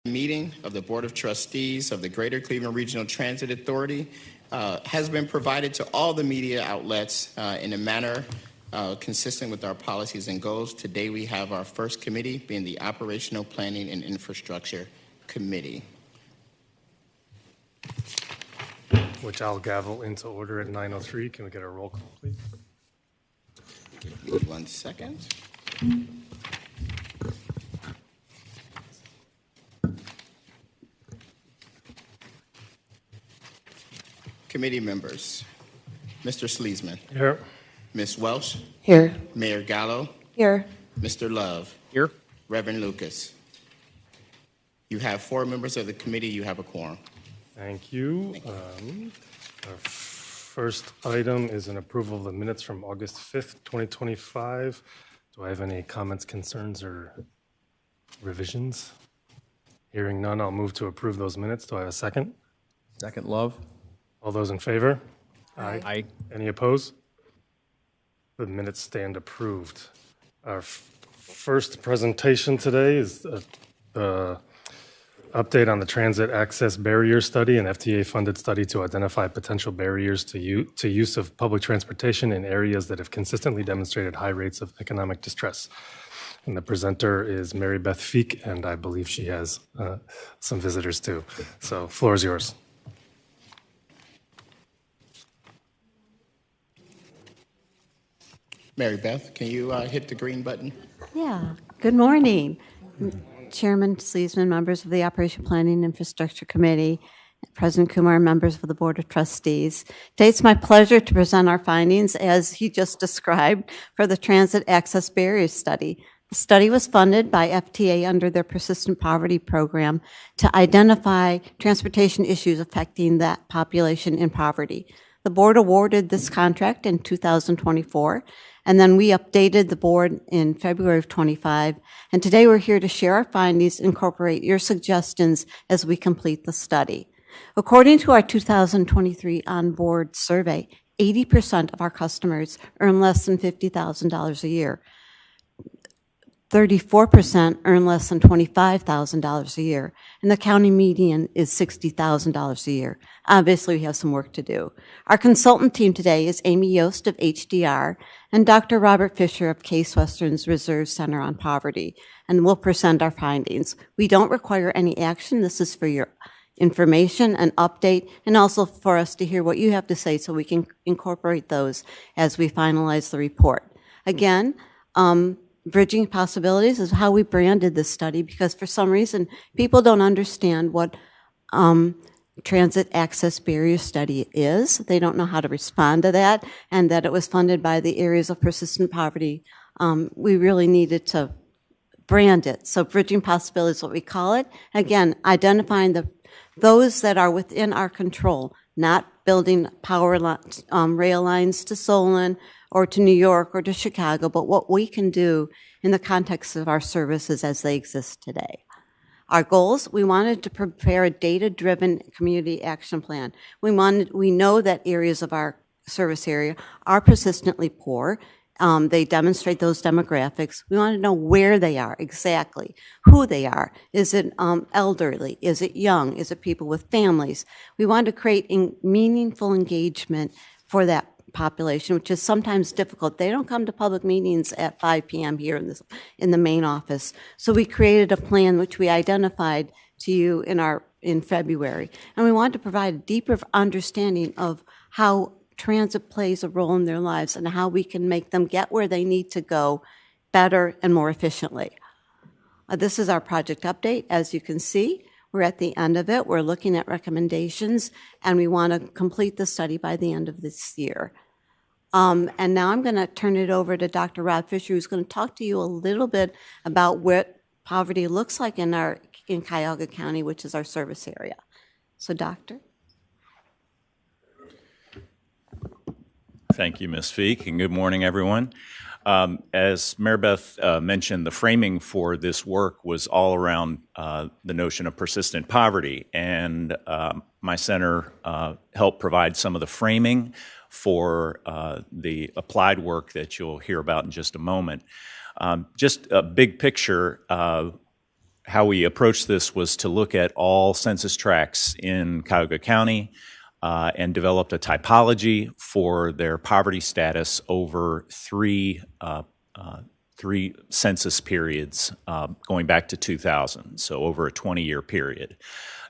Meeting of the Board of Trustees of the Greater Cleveland Regional Transit Authority has been provided to all the media outlets in a manner consistent with our policies and goals. Today we have our first committee being the Operational Planning and Infrastructure Committee. Which I'll gavel into order at 9:03. Can we get a roll call, please? Give me 1 second. Committee members, Mr. Sleesman. Here. Ms. Welsh. Here. Mayor Gallo. Here. Mr. Love. Here. Reverend Lucas. You have 4 members of the committee. You have a quorum. Thank you. Our first item is an approval of the minutes from August 5th, 2025. Do I have any comments, concerns, or revisions? Hearing none, I'll move to approve those minutes. Do I have a second? Second, Love. All those in favor? Aye. Aye. Any opposed? The minutes stand approved. Our first presentation today is the update on the Transit Access Barrier Study, an FTA-funded study to identify potential barriers to use of public transportation in areas that have consistently demonstrated high rates of economic distress. And the presenter is Mary Beth Feek, and I believe she has some visitors too. So, floor is yours. Mary Beth, can you hit the green button? Yeah. Good morning, Chairman Sleesman, members of the Operation Planning and Infrastructure Committee, President Kumar, members of the Board of Trustees. Today it's my pleasure to present our findings, as he just described, for the Transit Access Barriers Study. The study was funded by FTA under their Persistent Poverty Program to identify transportation issues affecting that population in poverty. The board awarded this contract in 2024, and then we updated the board in February of 25. And today we're here to share our findings, incorporate your suggestions as we complete the study. According to our 2023 on-board survey, 80% of our customers earn less than $50,000 a year. 34% earn less than $25,000 a year, and the county median is $60,000 a year. Obviously, we have some work to do. Our consultant team today is Amy Yost of HDR and Dr. Robert Fisher of Case Western's Reserve Center on Poverty, and we'll present our findings. We don't require any action. This is for your information and update, and also for us to hear what you have to say so we can incorporate those as we finalize the report. Again, Bridging Possibilities is how we branded this study, because for some reason people don't understand what Transit Access Barrier Study is. They don't know how to respond to that, and that it was funded by the Areas of Persistent Poverty. We really needed to brand it. So Bridging Possibilities is what we call it. Again, identifying those that are within our control, not building rail lines to Solon or to New York or to Chicago, but what we can do in the context of our services as they exist today. Our goals, we wanted to prepare a data-driven community action plan. We know that areas of our service area are persistently poor. They demonstrate those demographics. We want to know where they are exactly, who they are. Is it elderly? Is it young? Is it people with families? We want to create meaningful engagement for that population, which is sometimes difficult. They don't come to public meetings at 5 p.m. here in the main office. So we created a plan which we identified to you in February. And we want to provide a deeper understanding of how transit plays a role in their lives and how we can make them get where they need to go better and more efficiently. This is our project update. As you can see, we're at the end of it. We're looking at recommendations, and we want to complete the study by the end of this year. And now I'm going to turn it over to Dr. Rob Fisher, who's going to talk to you a little bit about what poverty looks like in Cuyahoga County, which is our service area. So, Doctor. Thank you, Ms. Feek, and good morning, everyone. As Mary Beth mentioned, the framing for this work was all around the notion of persistent poverty, and my center helped provide some of the framing for the applied work that you'll hear about in just a moment. Just a big picture, how we approached this was to look at all census tracts in Cuyahoga County and developed a typology for their poverty status over three census periods going back to 2000, so over a 20-year period.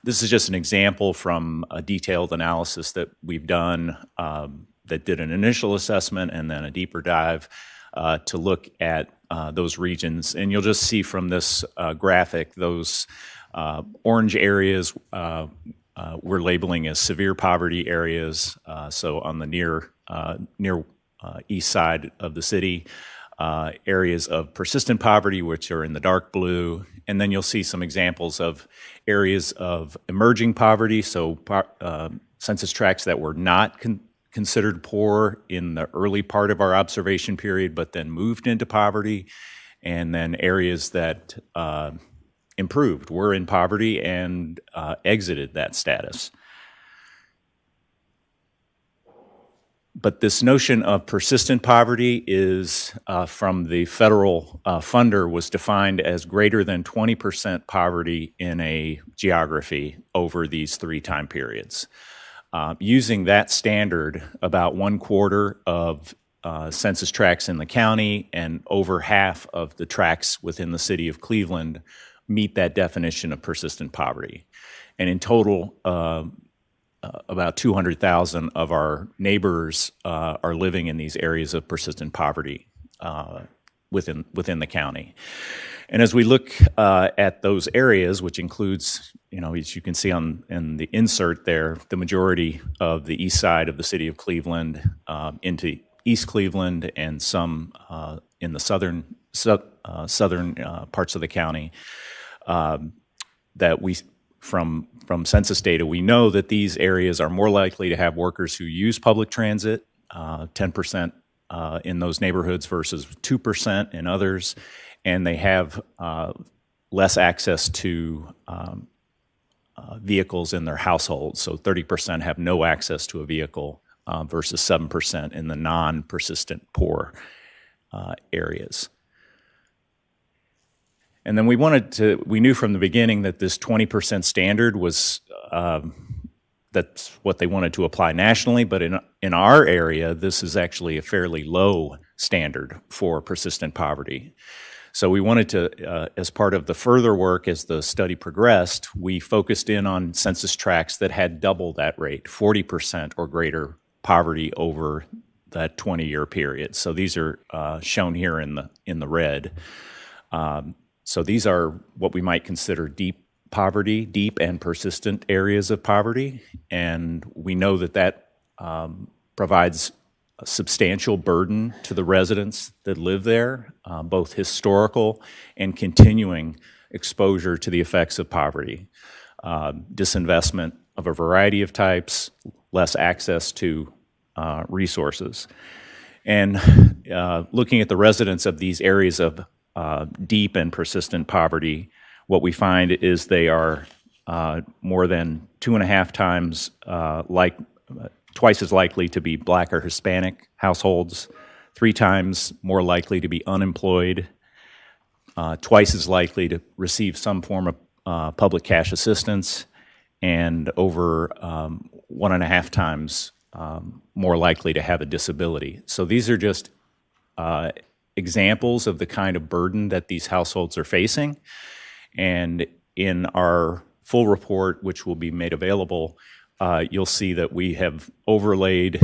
This is just an example from a detailed analysis that we've done that did an initial assessment and then a deeper dive to look at those regions. And you'll just see from this graphic, those orange areas we're labeling as severe poverty areas, so on the near east side of the city. Areas of persistent poverty, which are in the dark blue, and then you'll see some examples of areas of emerging poverty, so census tracts that were not considered poor in the early part of our observation period, but then moved into poverty, and then areas that improved, were in poverty, and exited that status. But this notion of persistent poverty is, from the federal funder, was defined as greater than 20% poverty in a geography over these 3 time periods. Using that standard, about 1/4 of census tracts in the county and over half of the tracts within the city of Cleveland meet that definition of persistent poverty. And in total, about 200,000 of our neighbors are living in these areas of persistent poverty within the county. And as we look at those areas, which includes, as you can see in the insert there, the majority of the east side of the city of Cleveland into East Cleveland and some in the southern parts of the county, that we from census data, we know that these areas are more likely to have workers who use public transit, 10% in those neighborhoods versus 2% in others, and they have less access to vehicles in their households. So 30% have no access to a vehicle versus 7% in the non-persistent poor areas. And then we knew from the beginning that this 20% standard was, that's what they wanted to apply nationally, but in our area, this is actually a fairly low standard for persistent poverty. So we wanted to, as part of the further work as the study progressed, we focused in on census tracts that had double that rate, 40% or greater poverty over that 20-year period. So these are shown here in the red. So these are what we might consider deep poverty, deep and persistent areas of poverty, and we know that provides a substantial burden to the residents that live there, both historical and continuing exposure to the effects of poverty, disinvestment of a variety of types, less access to resources. And looking at the residents of these areas of deep and persistent poverty, what we find is they are more than 2.5 times twice as likely to be Black or Hispanic households, 3 times more likely to be unemployed, twice as likely to receive some form of public cash assistance, and over 1.5 times more likely to have a disability. So these are just examples of the kind of burden that these households are facing. And in our full report, which will be made available, you'll see that we have overlaid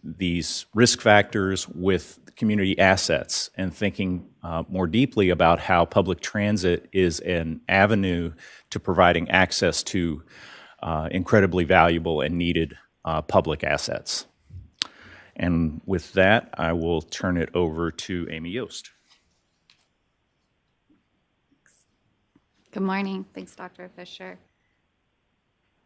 these risk factors with community assets and thinking more deeply about how public transit is an avenue to providing access to incredibly valuable and needed public assets. And with that, I will turn it over to Amy Yost. Good morning. Thanks, Dr. Fisher.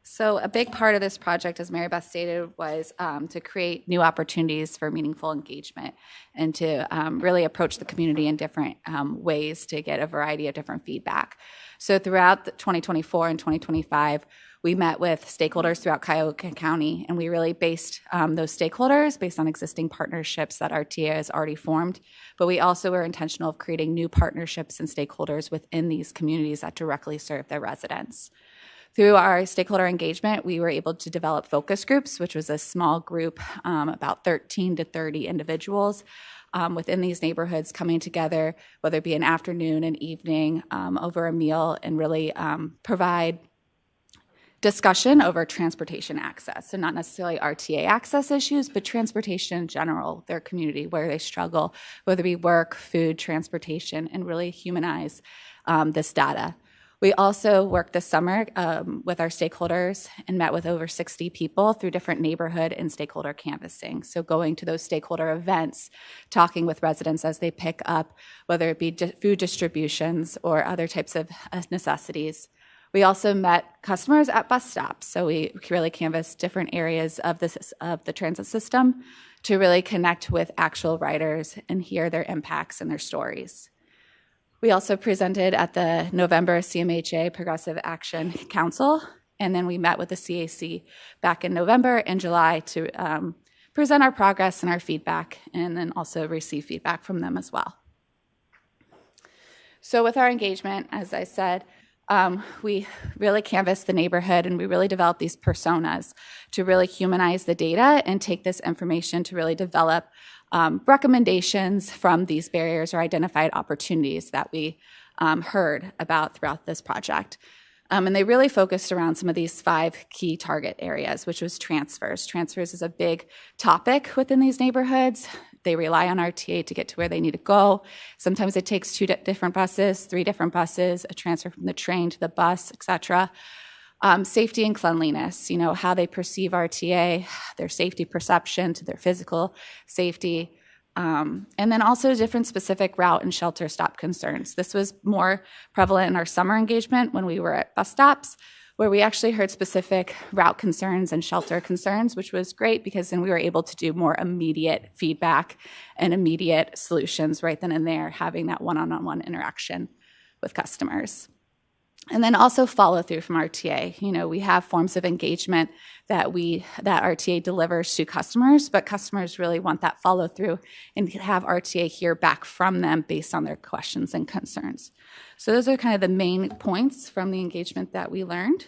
So a big part of this project, as Mary Beth stated, was to create new opportunities for meaningful engagement and to really approach the community in different ways to get a variety of different feedback. So throughout 2024 and 2025, we met with stakeholders throughout Cuyahoga County, and we really based those stakeholders based on existing partnerships that RTA has already formed. But we also were intentional of creating new partnerships and stakeholders within these communities that directly serve their residents. Through our stakeholder engagement, we were able to develop focus groups, which was a small group, about 13 to 30 individuals within these neighborhoods coming together, whether it be an afternoon, an evening, over a meal, and really provide discussion over transportation access. So not necessarily RTA access issues, but transportation in general, their community, where they struggle, whether it be work, food, transportation, and really humanize this data. We also worked this summer with our stakeholders and met with over 60 people through different neighborhood and stakeholder canvassing. So going to those stakeholder events, talking with residents as they pick up, whether it be food distributions or other types of necessities. We also met customers at bus stops. So we really canvassed different areas of the transit system to really connect with actual riders and hear their impacts and their stories. We also presented at the November CMHA Progressive Action Council, and then we met with the CAC back in November and July to present our progress and our feedback, and then also receive feedback from them as well. So with our engagement, as I said, we really canvassed the neighborhood, and we really developed these personas to really humanize the data and take this information to really develop recommendations from these barriers or identified opportunities that we heard about throughout this project. And they really focused around some of these 5 key target areas, which was transfers. Transfers is a big topic within these neighborhoods. They rely on RTA to get to where they need to go. Sometimes it takes 2 different buses, 3 different buses, a transfer from the train to the bus, et cetera. Safety and cleanliness, how they perceive RTA, their safety perception to their physical safety, and then also different specific route and shelter stop concerns. This was more prevalent in our summer engagement when we were at bus stops, where we actually heard specific route concerns and shelter concerns, which was great because then we were able to do more immediate feedback and immediate solutions right then and there, having that one-on-one interaction with customers. And then also follow through from RTA. We have forms of engagement that RTA delivers to customers, but customers really want that follow through and have RTA hear back from them based on their questions and concerns. So those are kind of the main points from the engagement that we learned.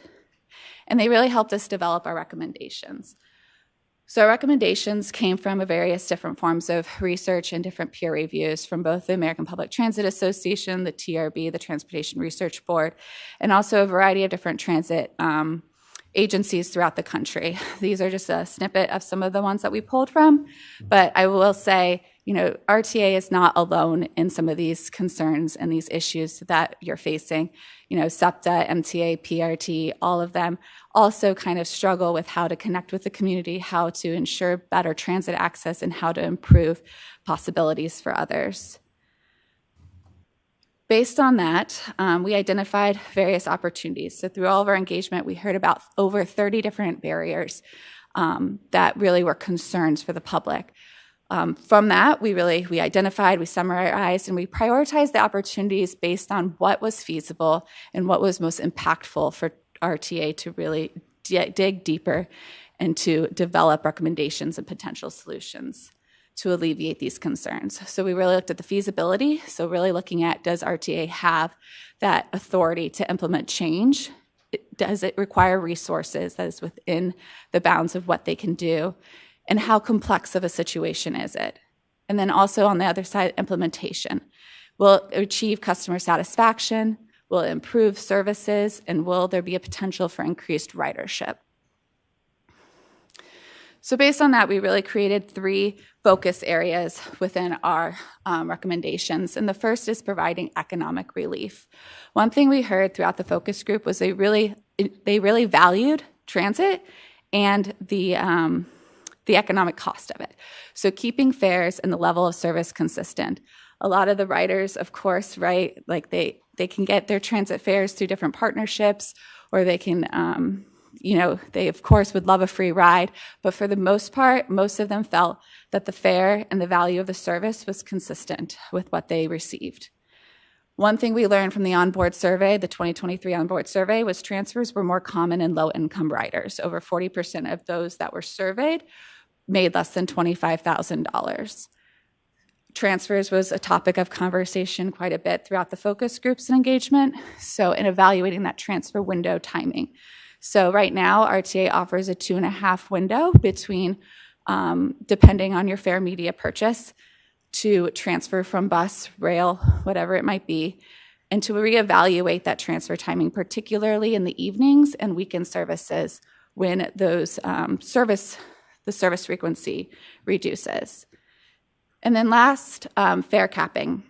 And they really helped us develop our recommendations. So our recommendations came from various different forms of research and different peer reviews from both the American Public Transit Association, the TRB, the Transportation Research Board, and also a variety of different transit agencies throughout the country. These are just a snippet of some of the ones that we pulled from, but I will say, RTA is not alone in some of these concerns and these issues that you're facing. SEPTA, MTA, PRT, all of them also kind of struggle with how to connect with the community, how to ensure better transit access, and how to improve possibilities for others. Based on that, we identified various opportunities. So through all of our engagement, we heard about over 30 different barriers that really were concerns for the public. From that, we identified, we summarized, and we prioritized the opportunities based on what was feasible and what was most impactful for RTA to really dig deeper and to develop recommendations and potential solutions to alleviate these concerns. So we really looked at the feasibility. So really looking at, does RTA have that authority to implement change? Does it require resources that is within the bounds of what they can do? And how complex of a situation is it? And then also on the other side, implementation. Will it achieve customer satisfaction? Will it improve services? And will there be a potential for increased ridership? So based on that, we really created 3 focus areas within our recommendations. And the first is providing economic relief. One thing we heard throughout the focus group was they really valued transit and the economic cost of it. So keeping fares and the level of service consistent. A lot of the riders, of course, right, like they can get their transit fares through different partnerships, or they can, they of course would love a free ride, but for the most part, most of them felt that the fare and the value of the service was consistent with what they received. One thing we learned from the onboard survey, the 2023 onboard survey, was transfers were more common in low-income riders. Over 40% of those that were surveyed made less than $25,000. Transfers was a topic of conversation quite a bit throughout the focus groups and engagement, so in evaluating that transfer window timing. So right now, RTA offers a 2.5 window between, depending on your fare media purchase, to transfer from bus, rail, whatever it might be, and to reevaluate that transfer timing, particularly in the evenings and weekend services when those the service frequency reduces. And then last, fare capping.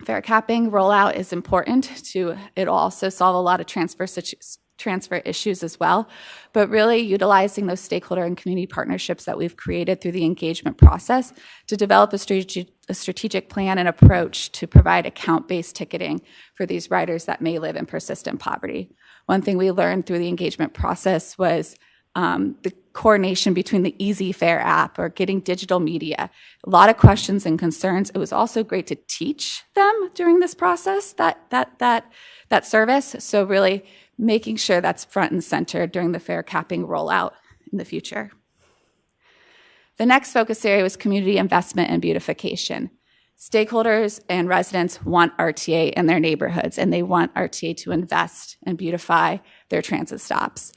Fare capping rollout is important it'll also solve a lot of transfer issues as well, but really utilizing those stakeholder and community partnerships that we've created through the engagement process to develop a strategic plan and approach to provide account-based ticketing for these riders that may live in persistent poverty. One thing we learned through the engagement process was the coordination between the Easy Fare app or getting digital media. A lot of questions and concerns. It was also great to teach them during this process, that service. So really making sure that's front and center during the fare capping rollout in the future. The next focus area was community investment and beautification. Stakeholders and residents want RTA in their neighborhoods, and they want RTA to invest and beautify their transit stops.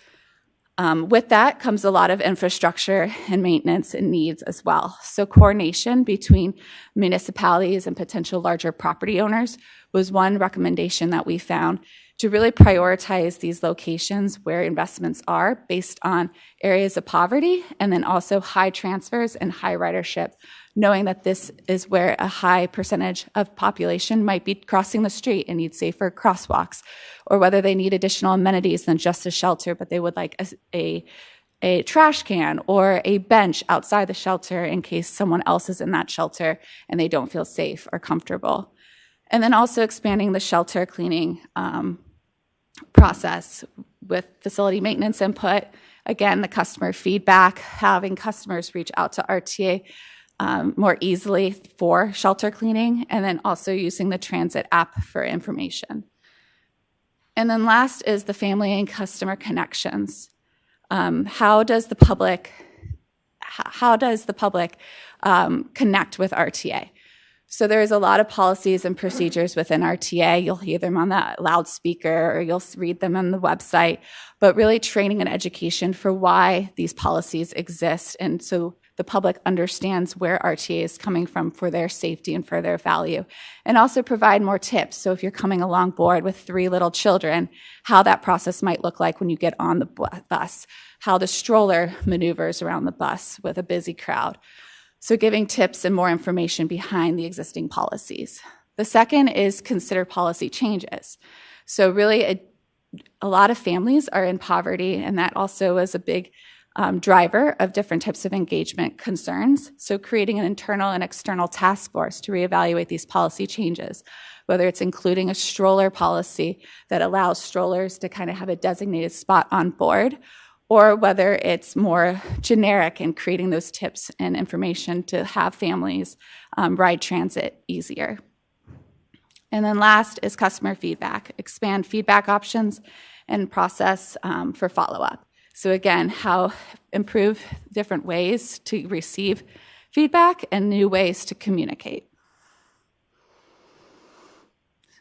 With that comes a lot of infrastructure and maintenance and needs as well. So coordination between municipalities and potential larger property owners was one recommendation that we found to really prioritize these locations where investments are based on areas of poverty and then also high transfers and high ridership, knowing that this is where a high percentage of population might be crossing the street and need safer crosswalks, or whether they need additional amenities than just a shelter, but they would like a trash can or a bench outside the shelter in case someone else is in that shelter and they don't feel safe or comfortable. And then also expanding the shelter cleaning process with facility maintenance input. Again, the customer feedback, having customers reach out to RTA more easily for shelter cleaning, and then also using the transit app for information. And then last is the family and customer connections. How does the public connect with RTA? So there's a lot of policies and procedures within RTA. You'll hear them on the loudspeaker or you'll read them on the website, but really training and education for why these policies exist. And so the public understands where RTA is coming from for their safety and for their value. And also provide more tips. So if you're coming along board with 3 little children, how that process might look like when you get on the bus, how the stroller maneuvers around the bus with a busy crowd. So giving tips and more information behind the existing policies. The second is consider policy changes. So really a lot of families are in poverty, and that also is a big driver of different types of engagement concerns. So creating an internal and external task force to reevaluate these policy changes, whether it's including a stroller policy that allows strollers to kind of have a designated spot on board, or whether it's more generic in creating those tips and information to have families ride transit easier. And then last is customer feedback. Expand feedback options and process for follow-up. So again, how improve different ways to receive feedback and new ways to communicate.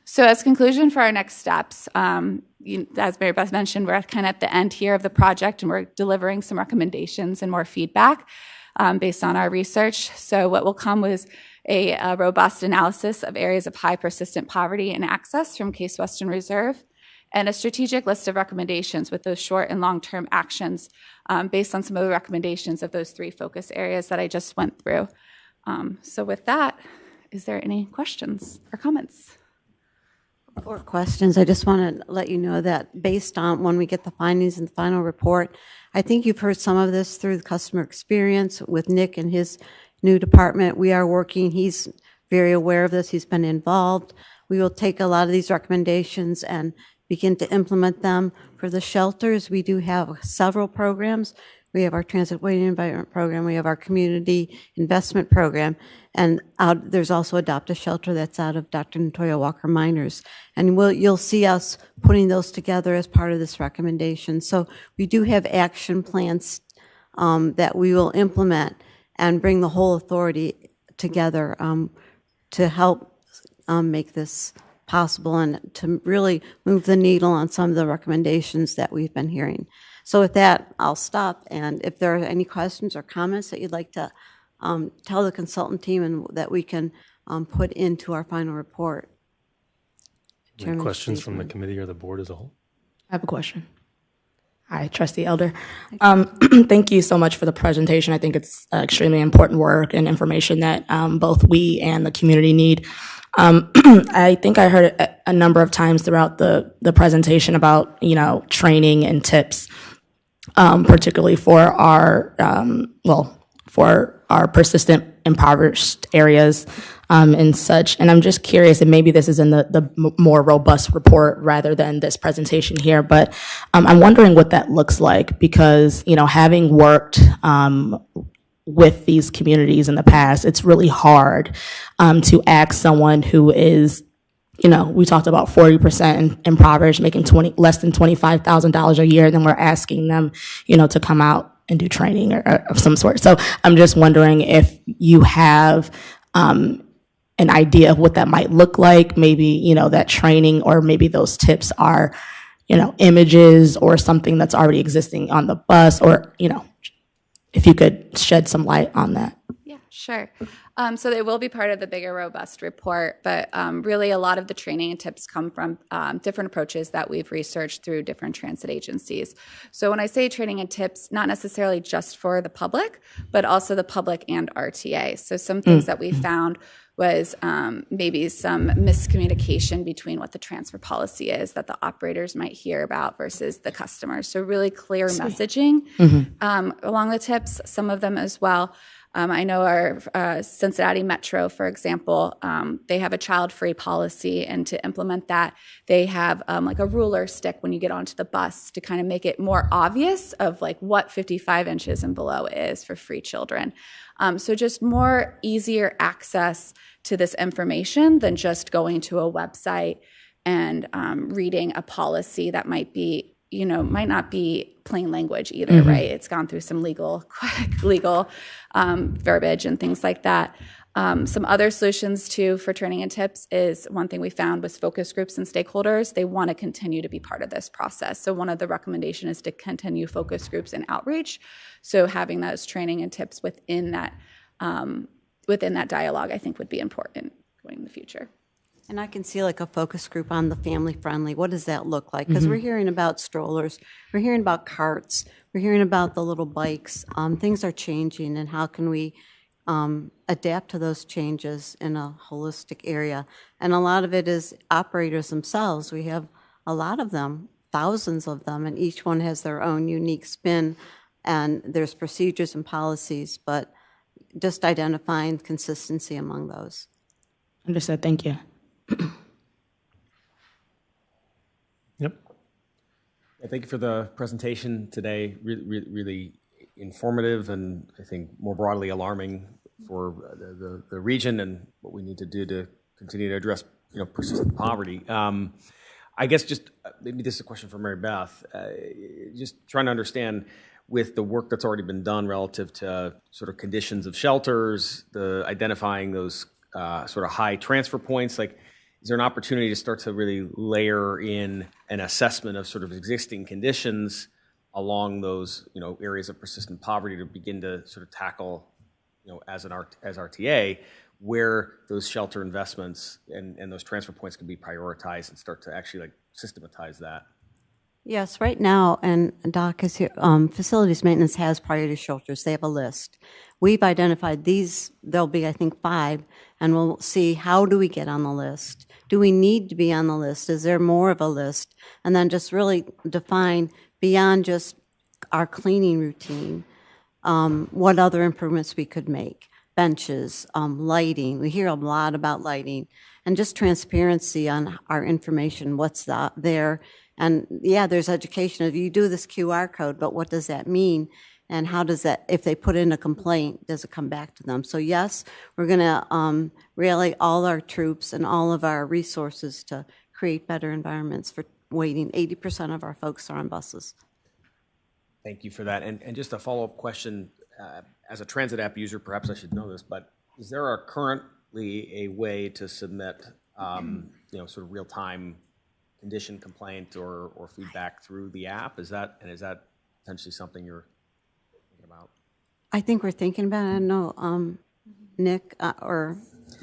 So as conclusion for our next steps, as Mary Beth mentioned, we're kind of at the end here of the project, and we're delivering some recommendations and more feedback based on our research. So what will come was a robust analysis of areas of high persistent poverty and access from Case Western Reserve, and a strategic list of recommendations with those short and long-term actions based on some of the recommendations of those 3 focus areas that I just went through. So with that, is there any questions or comments? For questions, I just want to let you know that based on when we get the findings in the final report, I think you've heard some of this through the customer experience with Nick and his new department. We are working, he's very aware of this, he's been involved. We will take a lot of these recommendations and begin to implement them. For the shelters, we do have several programs. we have our transit waiting environment program, we have our community investment program, and there's also Adopt a Shelter that's out of Dr. Natoya Walker Miners. And you'll see us putting those together as part of this recommendation. So we do have action plans that we will implement and bring the whole authority together to help make this possible and to really move the needle on some of the recommendations that we've been hearing. So with that, I'll stop, and if there are any questions or comments that you'd like to tell the consultant team and that we can put into our final report. Any Chairman questions from the Steisman. committee or the board as a whole? I have a question. Hi, Trustee Elder. Thank you so much for the presentation. I think it's extremely important work and information that both we and the community need. I think I heard a number of times throughout the presentation about, training and tips, particularly for our, for our persistent impoverished areas and such. And I'm just curious, and maybe this is in the more robust report rather than this presentation here, but I'm wondering what that looks like because, having worked with these communities in the past, it's really hard to ask someone who is, we talked about 40% impoverished, making less than $25,000 a year, and then we're asking them, to come out and do training or of some sort. So I'm just wondering if you have an idea of what that might look like, maybe, that training or maybe those tips are, images or something that's already existing on the bus or, if you could shed some light on that. Yeah, sure. So they will be part of the bigger, robust report, but really a lot of the training and tips come from different approaches that we've researched through different transit agencies. So when I say training and tips, not necessarily just for the public, but also the public and RTA. So some things that we found was maybe some miscommunication between what the transfer policy is that the operators might hear about versus the customers. So really clear messaging along the tips, some of them as well. I know our Cincinnati Metro, for example, they have a child-free policy, and to implement that, they have like a ruler stick when you get onto the bus to kind of make it more obvious of like what 55 inches and below is for free children. So just more easier access to this information than just going to a website and reading a policy that might be, might not be plain language either, right? It's gone through some legal verbiage and things like that. Some other solutions too for training and tips is one thing we found was focus groups and stakeholders. They want to continue to be part of this process. So one of the recommendation is to continue focus groups and outreach. So having those training and tips within that dialogue, I think would be important going in the future. And I can see like a focus group on the family friendly. What does that look like? Because we're hearing about strollers, we're hearing about carts, we're hearing about the little bikes. Things are changing, and how can we adapt to those changes in a holistic area? And a lot of it is operators themselves. We have a lot of them, thousands of them, and each one has their own unique spin, and there's procedures and policies, but just identifying consistency among those. Understood. Thank you. Yep. Thank you for the presentation today. Really informative and I think more broadly alarming for the region and what we need to do to continue to address persistent poverty. I guess just maybe this is a question for Mary Beth. Just trying to understand with the work that's already been done relative to sort of conditions of shelters, the identifying those sort of high transfer points, like is there an opportunity to start to really layer in an assessment of sort of existing conditions along those areas of persistent poverty to begin to sort of tackle as RTA where those shelter investments and those transfer points can be prioritized and start to actually like systematize that? Yes, right now, and Doc is here, facilities maintenance has priority shelters. They have a list. We've identified these, there'll be, I think, 5, and we'll see how do we get on the list. Do we need to be on the list? Is there more of a list? And then just really define beyond just our cleaning routine, what other improvements we could make. Benches, lighting. We hear a lot about lighting, and just transparency on our information, what's there. And yeah, there's education. If you do this QR code, but what does that mean? And how does that, if they put in a complaint, does it come back to them? So yes, we're going to rally all our troops and all of our resources to create better environments for waiting. 80% of our folks are on buses. Thank you for that. And just a follow-up question, as a transit app user, perhaps I should know this, but is there currently a way to submit, sort of real-time condition complaint or feedback through the app? Is that potentially something you're thinking about? I think we're thinking about it. I don't know, Nick or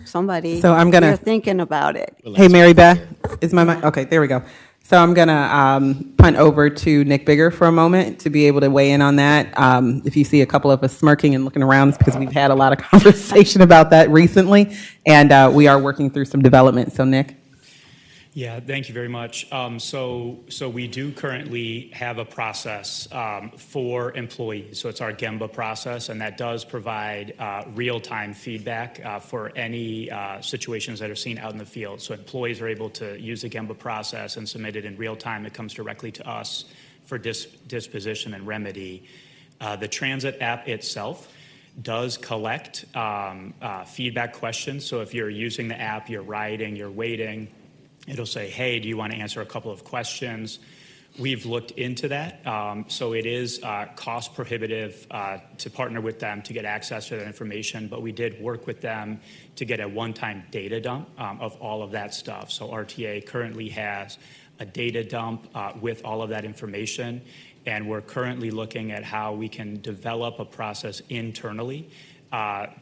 somebody. So I'm gonna- We're thinking about it. Hey, Mary Beth, is my mic? Okay, there we go. So I'm going to punt over to Nick Bigger for a moment to be able to weigh in on that. If you see a couple of us smirking and looking around, it's because we've had a lot of conversation about that recently, and we are working through some development. So, Nick? Yeah, thank you very much. So we do currently have a process for employees. So it's our Gemba process, and that does provide real-time feedback for any situations that are seen out in the field. So employees are able to use the Gemba process and submit it in real time. It comes directly to us for disposition and remedy. The transit app itself does collect feedback questions. So if you're using the app, you're riding, you're waiting, it'll say, hey, do you want to answer a couple of questions? We've looked into that. So it is cost prohibitive to partner with them to get access to that information, but we did work with them to get a one-time data dump of all of that stuff. So RTA currently has a data dump with all of that information, and we're currently looking at how we can develop a process internally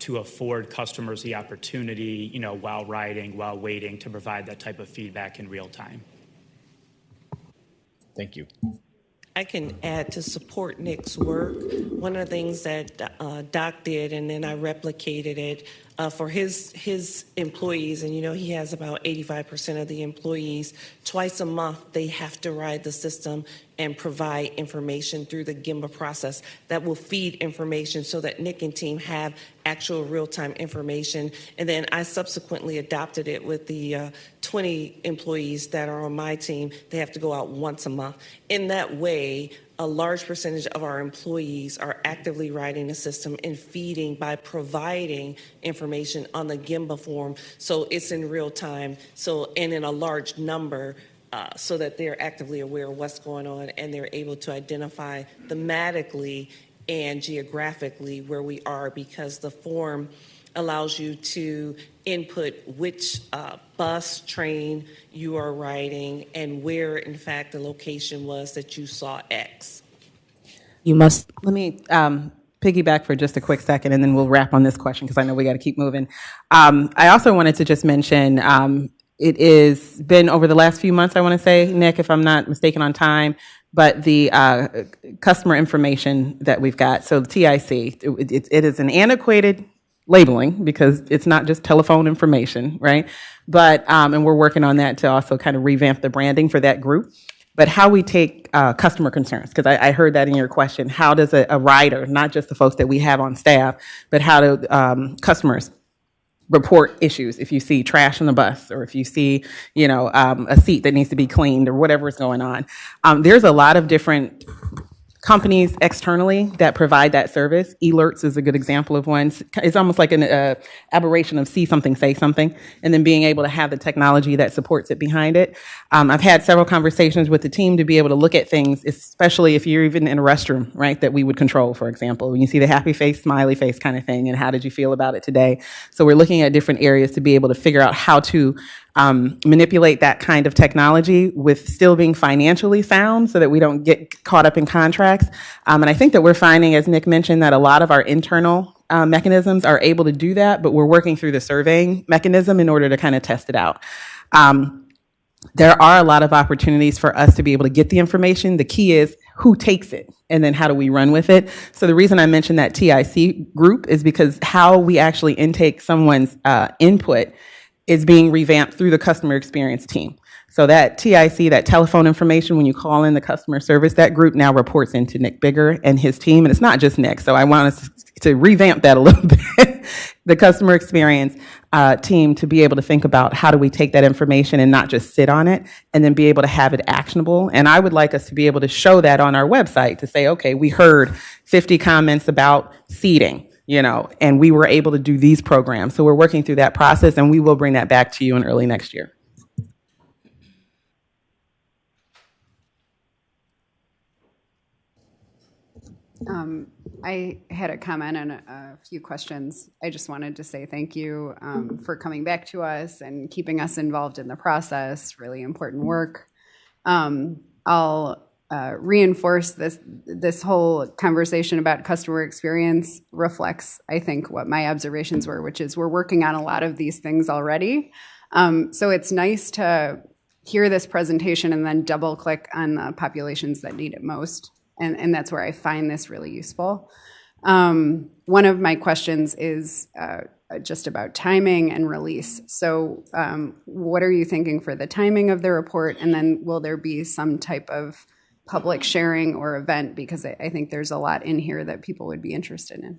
to afford customers the opportunity, while riding, while waiting, to provide that type of feedback in real time. Thank you. I can add to support Nick's work. One of the things that Doc did, and then I replicated it for his employees, and he has about 85% of the employees. Twice a month, they have to ride the system and provide information through the Gemba process that will feed information so that Nick and team have actual real-time information. And then I subsequently adopted it with the 20 employees that are on my team. They have to go out once a month. In that way, a large percentage of our employees are actively riding the system and feeding by providing information on the Gemba form. So it's in real time, and in a large number, so that they're actively aware of what's going on and they're able to identify thematically and geographically where we are, because the form allows you to input which bus, train you are riding and where, in fact, the location was that you saw X. You must. Let me piggyback for just a quick second, and then we'll wrap on this question because I know we got to keep moving. I also wanted to just mention it has been over the last few months, I want to say, Nick, if I'm not mistaken on time, but the customer information that we've got, so the TIC, it is an antiquated labeling because it's not just telephone information, right? But, and we're working on that to also kind of revamp the branding for that group. But how we take customer concerns, because I heard that in your question, how does a rider, not just the folks that we have on staff, but how do customers report issues if you see trash on the bus or if you see, a seat that needs to be cleaned or whatever is going on. There's a lot of different companies externally that provide that service. Alerts is a good example of one. It's almost like an aberration of see something, say something, and then being able to have the technology that supports it behind it. I've had several conversations with the team to be able to look at things, especially if you're even in a restroom, right, that we would control, for example. When you see the happy face, smiley face kind of thing, and how did you feel about it today? So we're looking at different areas to be able to figure out how to manipulate that kind of technology with still being financially sound so that we don't get caught up in contracts. And I think that we're finding, as Nick mentioned, that a lot of our internal mechanisms are able to do that, but we're working through the surveying mechanism in order to kind of test it out. There are a lot of opportunities for us to be able to get the information. The key is who takes it and then how do we run with it. So the reason I mentioned that TIC group is because how we actually intake someone's input is being revamped through the customer experience team. So that TIC, that telephone information, when you call in the customer service, that group now reports into Nick Bigger and his team. And it's not just Nick. So I want us to revamp that a little bit. The customer experience team to be able to think about how do we take that information and not just sit on it and then be able to have it actionable. And I would like us to be able to show that on our website to say, okay, we heard 50 comments about seating, and we were able to do these programs. So we're working through that process, and we will bring that back to you in early next year. I had a comment and a few questions. I just wanted to say thank you for coming back to us and keeping us involved in the process. Really important work. I'll reinforce this whole conversation about customer experience reflects, I think, what my observations were, which is we're working on a lot of these things already. So it's nice to hear this presentation and then double click on the populations that need it most. And that's where I find this really useful. One of my questions is just about timing and release. So what are you thinking for the timing of the report? And then will there be some type of public sharing or event? Because I think there's a lot in here that people would be interested in.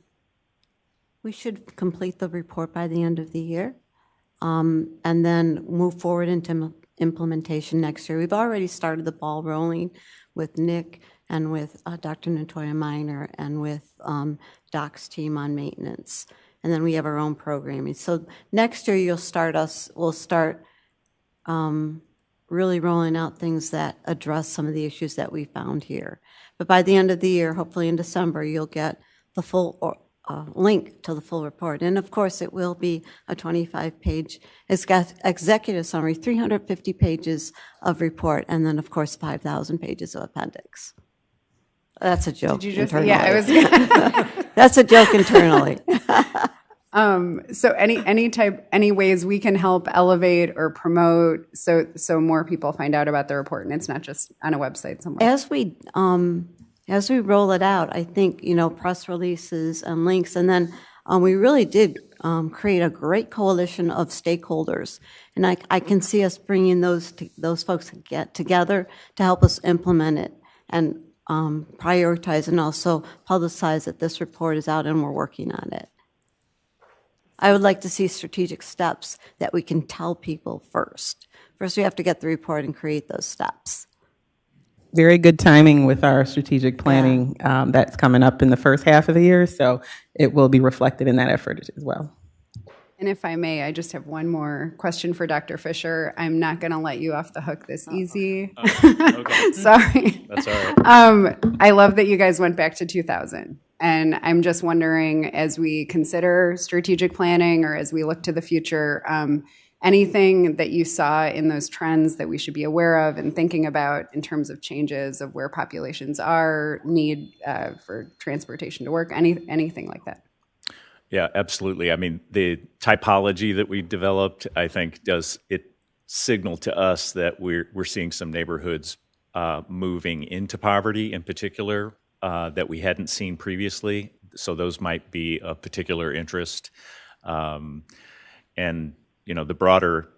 We should complete the report by the end of the year and then move forward into implementation next year. We've already started the ball rolling with Nick and with Dr. Natoya Minor and with Doc's team on maintenance. And then we have our own programming. So next year we'll start really rolling out things that address some of the issues that we found here. But by the end of the year, hopefully in December, you'll get the full link to the full report. And of course, it will be a 25-page, it's got executive summary, 350 pages of report, and then of course, 5,000 pages of appendix. That's a joke. Did you just? internally. Yeah, I was. That's a joke internally. So any ways we can help elevate or promote so more people find out about the report and it's not just on a website somewhere. As we roll it out, I think press releases and links, and then we really did create a great coalition of stakeholders, and I can see us bringing those folks to get together to help us implement it and prioritize and also publicize that this report is out and we're working on it. I would like to see strategic steps that we can tell people first. First, we have to get the report and create those steps. Very good timing with our strategic planning that's coming up in the first half of the year, so it will be reflected in that effort as well. And if I may, I just have one more question for Dr. Fisher. I'm not going to let you off the hook this easy. Okay. Sorry. That's all right. I love that you guys went back to 2000. And I'm just wondering, as we consider strategic planning or as we look to the future, anything that you saw in those trends that we should be aware of and thinking about in terms of changes of where populations are, need for transportation to work, anything like that? Yeah, absolutely. I mean, the typology that we developed, I think, does it signal to us that we're seeing some neighborhoods moving into poverty in particular that we hadn't seen previously. So those might be of particular interest. And, the broader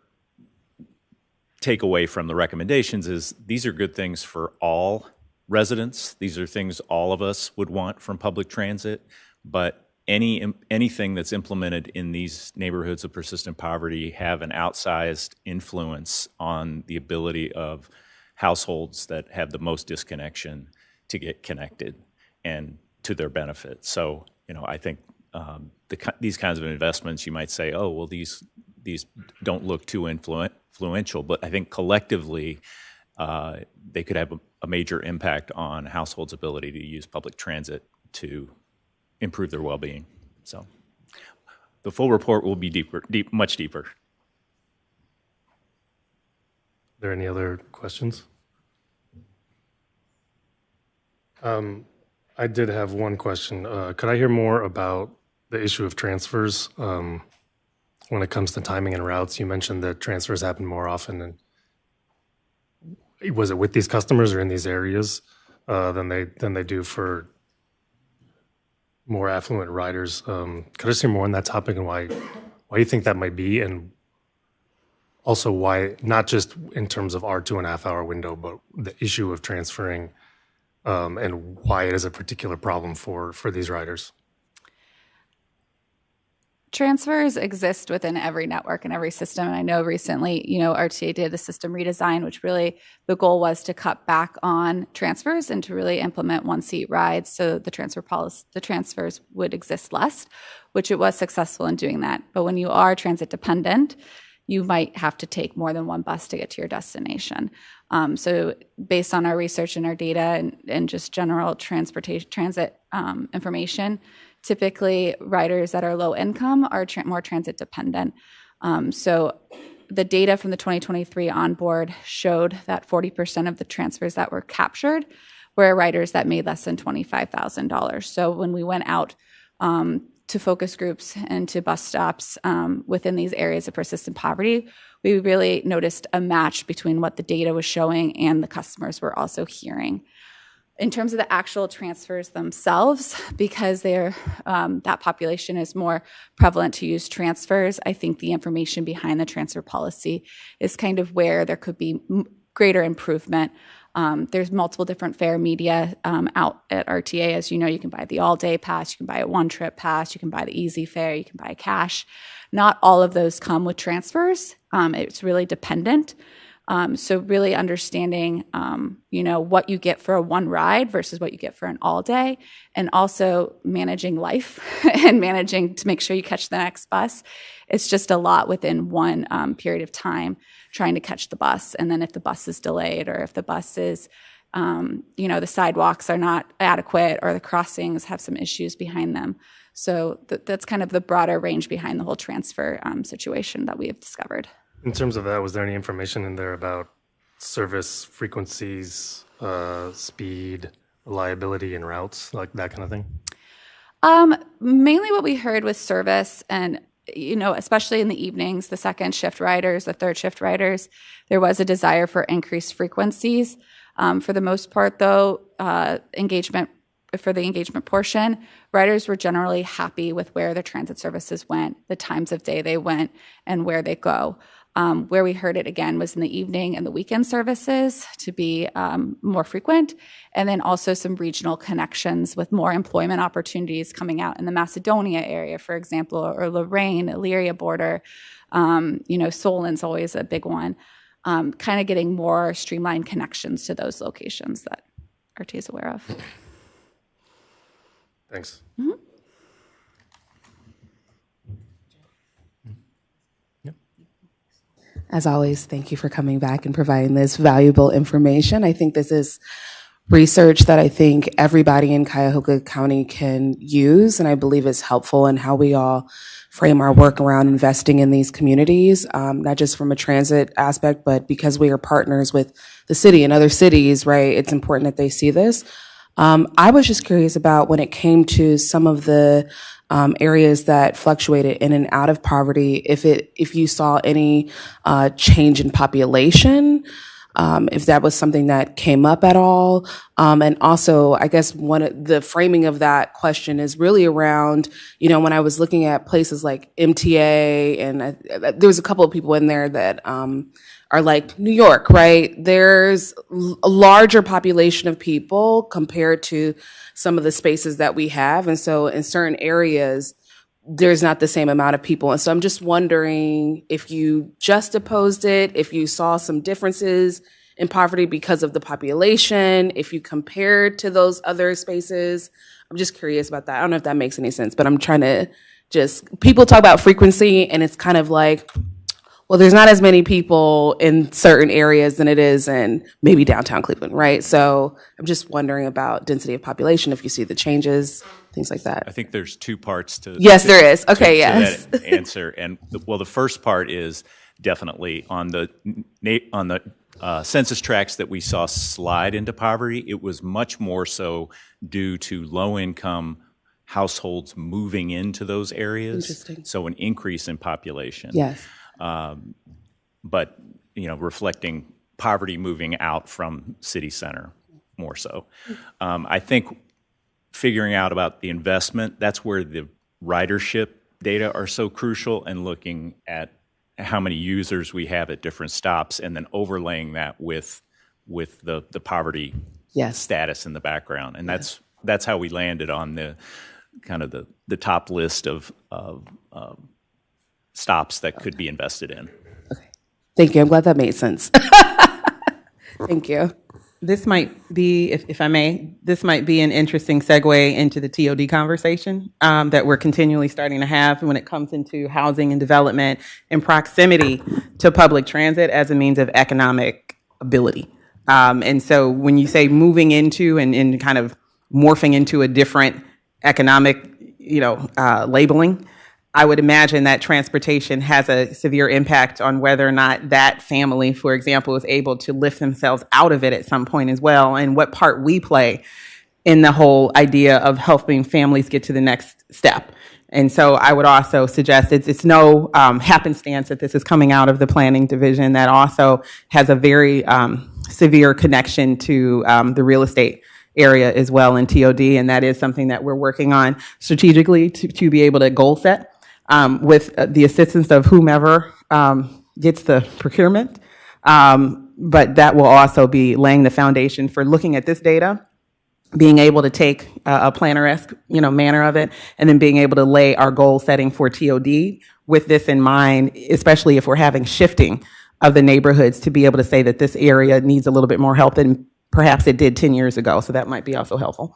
takeaway from the recommendations is these are good things for all residents. These are things all of us would want from public transit, but anything that's implemented in these neighborhoods of persistent poverty have an outsized influence on the ability of households that have the most disconnection to get connected and to their benefit. So, I think these kinds of investments, you might say, oh, well, these don't look too influential, but I think collectively they could have a major impact on households' ability to use public transit to improve their well-being. So the full report will be much deeper. Are there any other questions? I did have one question. Could I hear more about the issue of transfers when it comes to timing and routes? You mentioned that transfers happen more often. And was it with these customers or in these areas than they do for more affluent riders? Could I just hear more on that topic and why you think that might be? And also why, not just in terms of our 2.5-hour window, but the issue of transferring and why it is a particular problem for these riders. Transfers exist within every network and every system. And I know recently, RTA did a system redesign, which really the goal was to cut back on transfers and to really implement one-seat rides so the transfers would exist less, which it was successful in doing that. But when you are transit dependent, you might have to take more than one bus to get to your destination. So based on our research and our data and just general transit information, typically riders that are low income are more transit dependent. So the data from the 2023 onboard showed that 40% of the transfers that were captured were riders that made less than $25,000. So when we went out to focus groups and to bus stops within these areas of persistent poverty, we really noticed a match between what the data was showing and the customers were also hearing. In terms of the actual transfers themselves, because that population is more prevalent to use transfers, I think the information behind the transfer policy is kind of where there could be greater improvement. There's multiple different fare media out at RTA. As you know, you can buy the all-day pass, you can buy a one-trip pass, you can buy the easy fare, you can buy cash. Not all of those come with transfers. It's really dependent. So really understanding, what you get for a one ride versus what you get for an all day, and also managing life and managing to make sure you catch the next bus. It's just a lot within one period of time trying to catch the bus. And then if the bus is delayed or if the bus is, the sidewalks are not adequate or the crossings have some issues behind them. So that's kind of the broader range behind the whole transfer situation that we have discovered. In terms of that, was there any information in there about service frequencies, speed, reliability, and routes, like that kind of thing? Mainly what we heard was service and, especially in the evenings, the second shift riders, the third shift riders, there was a desire for increased frequencies. For the most part, though, for the engagement portion, riders were generally happy with where their transit services went, the times of day they went, and where they go. Where we heard it again was in the evening and the weekend services to be more frequent, and then also some regional connections with more employment opportunities coming out in the Macedonia area, for example, or Lorraine, Elyria border. Solon's always a big one. Kind of getting more streamlined connections to those locations that RTA is aware of. Thanks. Mm-hmm. As always, thank you for coming back and providing this valuable information. I think this is research that I think everybody in Cuyahoga County can use, and I believe is helpful in how we all frame our work around investing in these communities, not just from a transit aspect, but because we are partners with the city and other cities, right? It's important that they see this. I was just curious about when it came to some of the areas that fluctuated in and out of poverty, if you saw any change in population, if that was something that came up at all. And also, I guess the framing of that question is really around, when I was looking at places like MTA, and there was a couple of people in there that are like New York, right? There's a larger population of people compared to some of the spaces that we have. And so in certain areas, there's not the same amount of people. And so I'm just wondering if you juxtaposed it, if you saw some differences in poverty because of the population, if you compared to those other spaces. I'm just curious about that. I don't know if that makes any sense, but I'm trying to people talk about frequency and it's kind of like, well, there's not as many people in certain areas than it is in maybe downtown Cleveland, right? So I'm just wondering about density of population, if you see the changes, things like that. I think there's two parts to Yes, there is. Okay, yes. to that answer. And the first part is definitely on the census tracts that we saw slide into poverty. It was much more so due to low-income households moving into those areas. Interesting. So an increase in population. Yes. But reflecting poverty moving out from city center more so. I think figuring out about the investment, that's where the ridership data are so crucial, and looking at how many users we have at different stops, and then overlaying that with the poverty status in the background. And that's how we landed on the kind of the top list of stops that could be invested in. Thank you. I'm glad that made sense. Thank you. This might be, if I may, this might be an interesting segue into the TOD conversation that we're continually starting to have when it comes into housing and development and proximity to public transit as a means of economic ability. And so when you say moving into and kind of morphing into a different economic, labeling, I would imagine that transportation has a severe impact on whether or not that family, for example, is able to lift themselves out of it at some point as well, and what part we play in the whole idea of helping families get to the next step. And so I would also suggest it's no happenstance that this is coming out of the planning division that also has a very severe connection to the real estate area as well in TOD, and that is something that we're working on strategically to be able to goal set with the assistance of whomever gets the procurement. But that will also be laying the foundation for looking at this data, being able to take a planner-esque, manner of it, and then being able to lay our goal setting for TOD with this in mind, especially if we're having shifting of the neighborhoods, to be able to say that this area needs a little bit more help than perhaps it did 10 years ago. So that might be also helpful.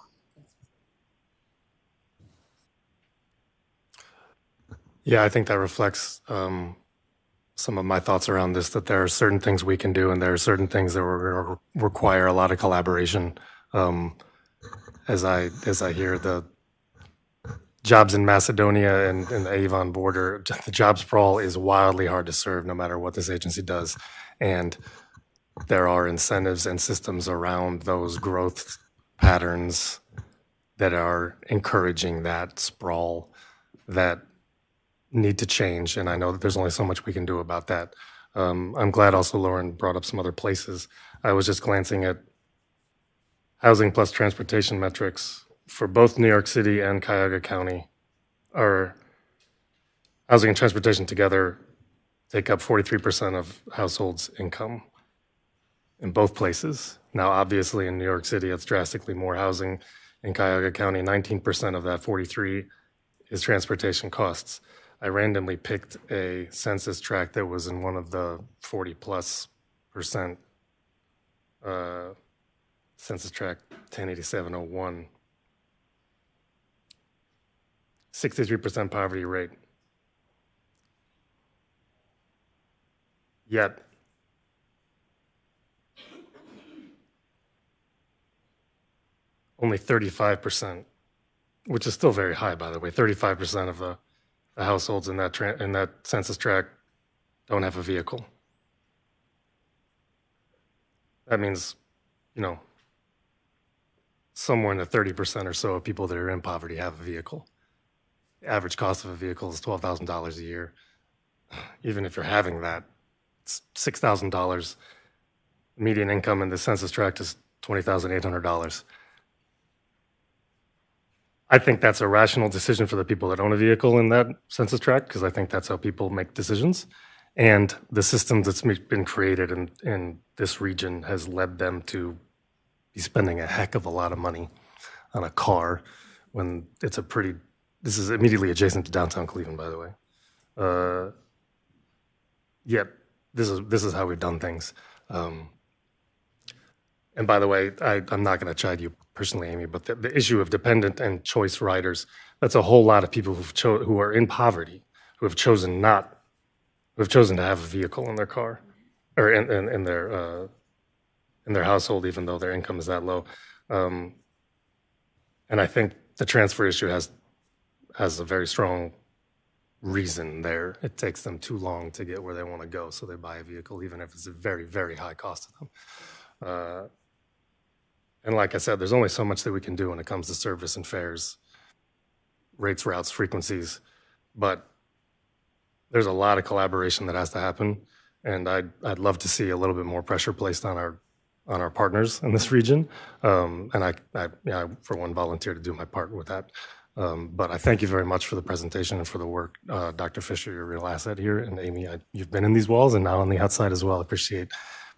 Yeah, I think that reflects some of my thoughts around this, that there are certain things we can do and there are certain things that will require a lot of collaboration. As I hear the jobs in Macedonia and the Avon border, the job sprawl is wildly hard to serve no matter what this agency does. And there are incentives and systems around those growth patterns that are encouraging that sprawl that need to change, and I know that there's only so much we can do about that. I'm glad also Lauren brought up some other places. I was just glancing at housing plus transportation metrics for both New York City and Cuyahoga County. Our housing and transportation together take up 43% of households' income in both places. Now, obviously, in New York City, it's drastically more housing. In Cuyahoga County, 19% of that 43 is transportation costs. I randomly picked a census tract that was in one of the 40+% census tract 108701. 63% poverty rate. Yet, only 35%, which is still very high, by the way, 35% of the households in that census tract don't have a vehicle. That means, somewhere in the 30% or so of people that are in poverty have a vehicle. The average cost of a vehicle is $12,000 a year. Even if you're having that, it's $6,000. Median income in the census tract is $20,800. I think that's a rational decision for the people that own a vehicle in that census tract, because I think that's how people make decisions. And the system that's been created in this region has led them to be spending a heck of a lot of money on a car when it's this is immediately adjacent to downtown Cleveland, by the way. Yet, this is how we've done things. And by the way, I'm not going to chide you personally, Amy, but the issue of dependent and choice riders, that's a whole lot of people who are in poverty, who have chosen to have a vehicle in their car, or in their household, even though their income is that low. And I think the transfer issue has a very strong reason there. It takes them too long to get where they want to go, so they buy a vehicle, even if it's a very, very high cost to them. And like I said, there's only so much that we can do when it comes to service and fares, rates, routes, frequencies, but there's a lot of collaboration that has to happen, and I'd love to see a little bit more pressure placed on our partners in this region, and I for one volunteer to do my part with that. But I thank you very much for the presentation and for the work. Dr. Fisher, you're a real asset here. And Amy, you've been in these walls and now on the outside as well. I appreciate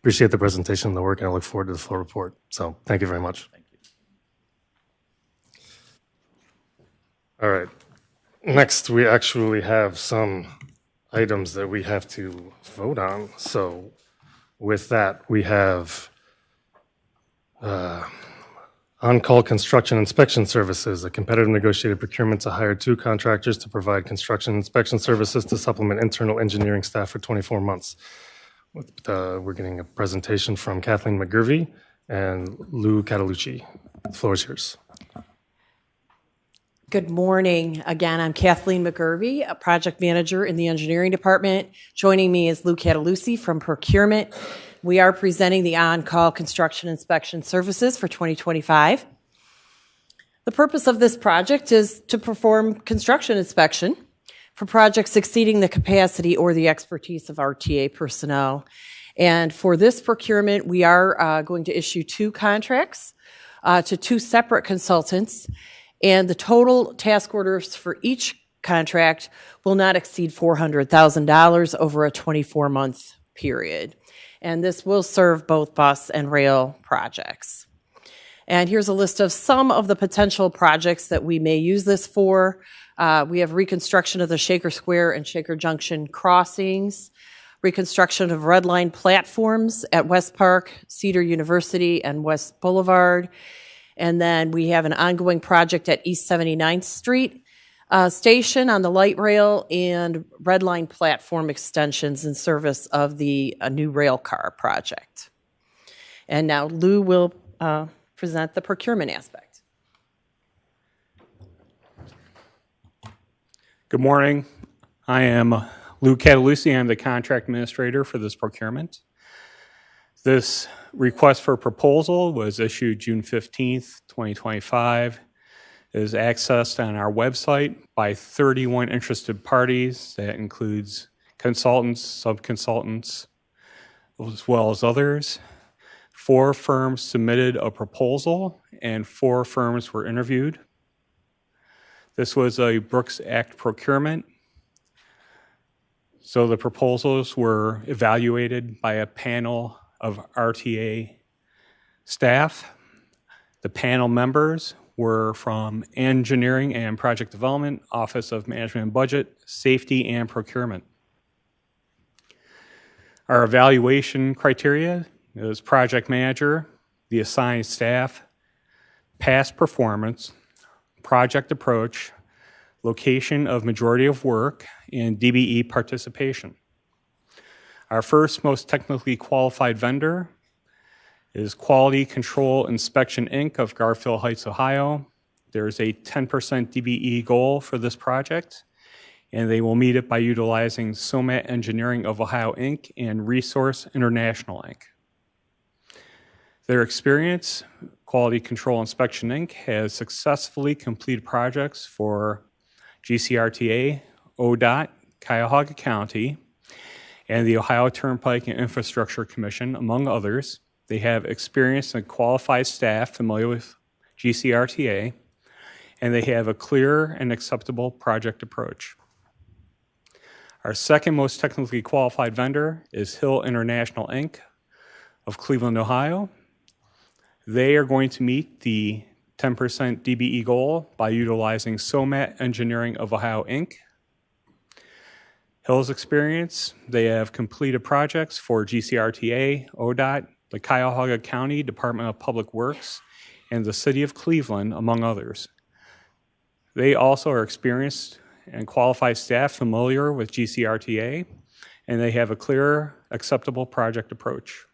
the presentation and the work, and I look forward to the full report. So thank you very much. Thank you. All right. Next, we actually have some items that we have to vote on. So with that, we have on-call construction inspection services, a competitive negotiated procurement to hire 2 contractors to provide construction inspection services to supplement internal engineering staff for 24 months. We're getting a presentation from Kathleen McGurvey and Lou Catalucci. The floor is yours. Good morning. Again, I'm Kathleen McGurvey, a project manager in the engineering department. Joining me is Lou Catalucci from procurement. We are presenting the on-call construction inspection services for 2025. The purpose of this project is to perform construction inspection for projects exceeding the capacity or the expertise of RTA personnel. And for this procurement, we are going to issue 2 contracts to 2 separate consultants. And the total task orders for each contract will not exceed $400,000 over a 24-month period. And this will serve both bus and rail projects. And here's a list of some of the potential projects that we may use this for. We have reconstruction of the Shaker Square and Shaker Junction crossings, reconstruction of red line platforms at West Park, Cedar University, and West Boulevard. And then we have an ongoing project at East 79th Street station on the light rail and red line platform extensions in service of the new rail car project. And now Lou will present the procurement aspect. Good morning. I am Lou Catalucci. I'm the contract administrator for this procurement. This request for proposal was issued June 15th, 2025. It is accessed on our website by 31 interested parties. That includes consultants, subconsultants, as well as others. 4 firms submitted a proposal and 4 firms were interviewed. This was a Brooks Act procurement. So the proposals were evaluated by a panel of RTA staff. The panel members were from Engineering and Project Development, Office of Management and Budget, Safety, and Procurement. Our evaluation criteria is project manager, the assigned staff, past performance, project approach, location of majority of work, and DBE participation. Our first most technically qualified vendor is Quality Control Inspection, Inc. of Garfield Heights, Ohio. There's a 10% DBE goal for this project, and they will meet it by utilizing SOMAT Engineering of Ohio, Inc. and Resource International, Inc. Their experience, Quality Control Inspection, Inc. has successfully completed projects for GCRTA, ODOT, Cuyahoga County, and the Ohio Turnpike and Infrastructure Commission, among others. They have experienced and qualified staff familiar with GCRTA, and they have a clear and acceptable project approach. Our second most technically qualified vendor is Hill International, Inc. of Cleveland, Ohio. They are going to meet the 10% DBE goal by utilizing SOMAT Engineering of Ohio, Inc. Hill's experience, they have completed projects for GCRTA, ODOT, the Cuyahoga County Department of Public Works, and the City of Cleveland, among others. They also are experienced and qualified staff familiar with GCRTA, and they have a clear, acceptable project approach.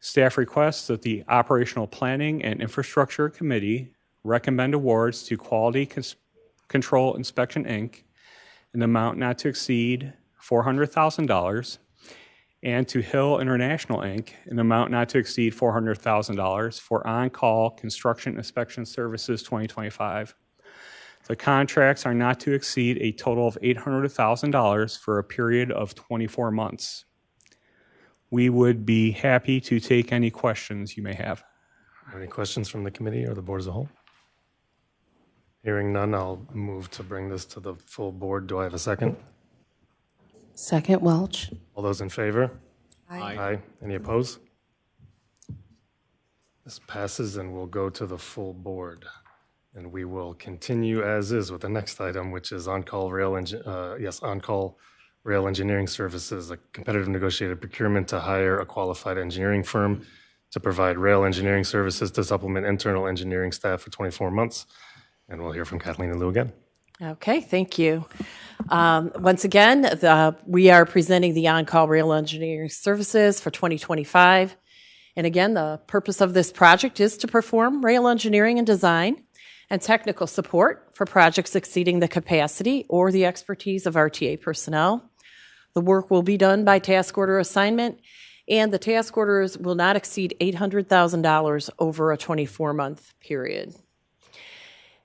Staff requests that the Operational Planning and Infrastructure Committee recommend awards to Quality Control Inspection, Inc. an amount not to exceed $400,000, and to Hill International, Inc., an amount not to exceed $400,000 for on-call construction inspection services 2025. The contracts are not to exceed a total of $800,000 for a period of 24 months. We would be happy to take any questions you may have. Any questions from the committee or the board as a whole? Hearing none, I'll move to bring this to the full board. Do I have a second? Second, Welch. All those in favor? Aye. Aye. Any opposed? This passes and will go to the full board. And we will continue as is with the next item, which is on-call rail engineering services, a competitive negotiated procurement to hire a qualified engineering firm to provide rail engineering services to supplement internal engineering staff for 24 months. And we'll hear from Kathleen and Lou again. Okay, thank you. Once again, we are presenting the on-call rail engineering services for 2025. And again, the purpose of this project is to perform rail engineering and design and technical support for projects exceeding the capacity or the expertise of RTA personnel. The work will be done by task order assignment, and the task orders will not exceed $800,000 over a 24-month period.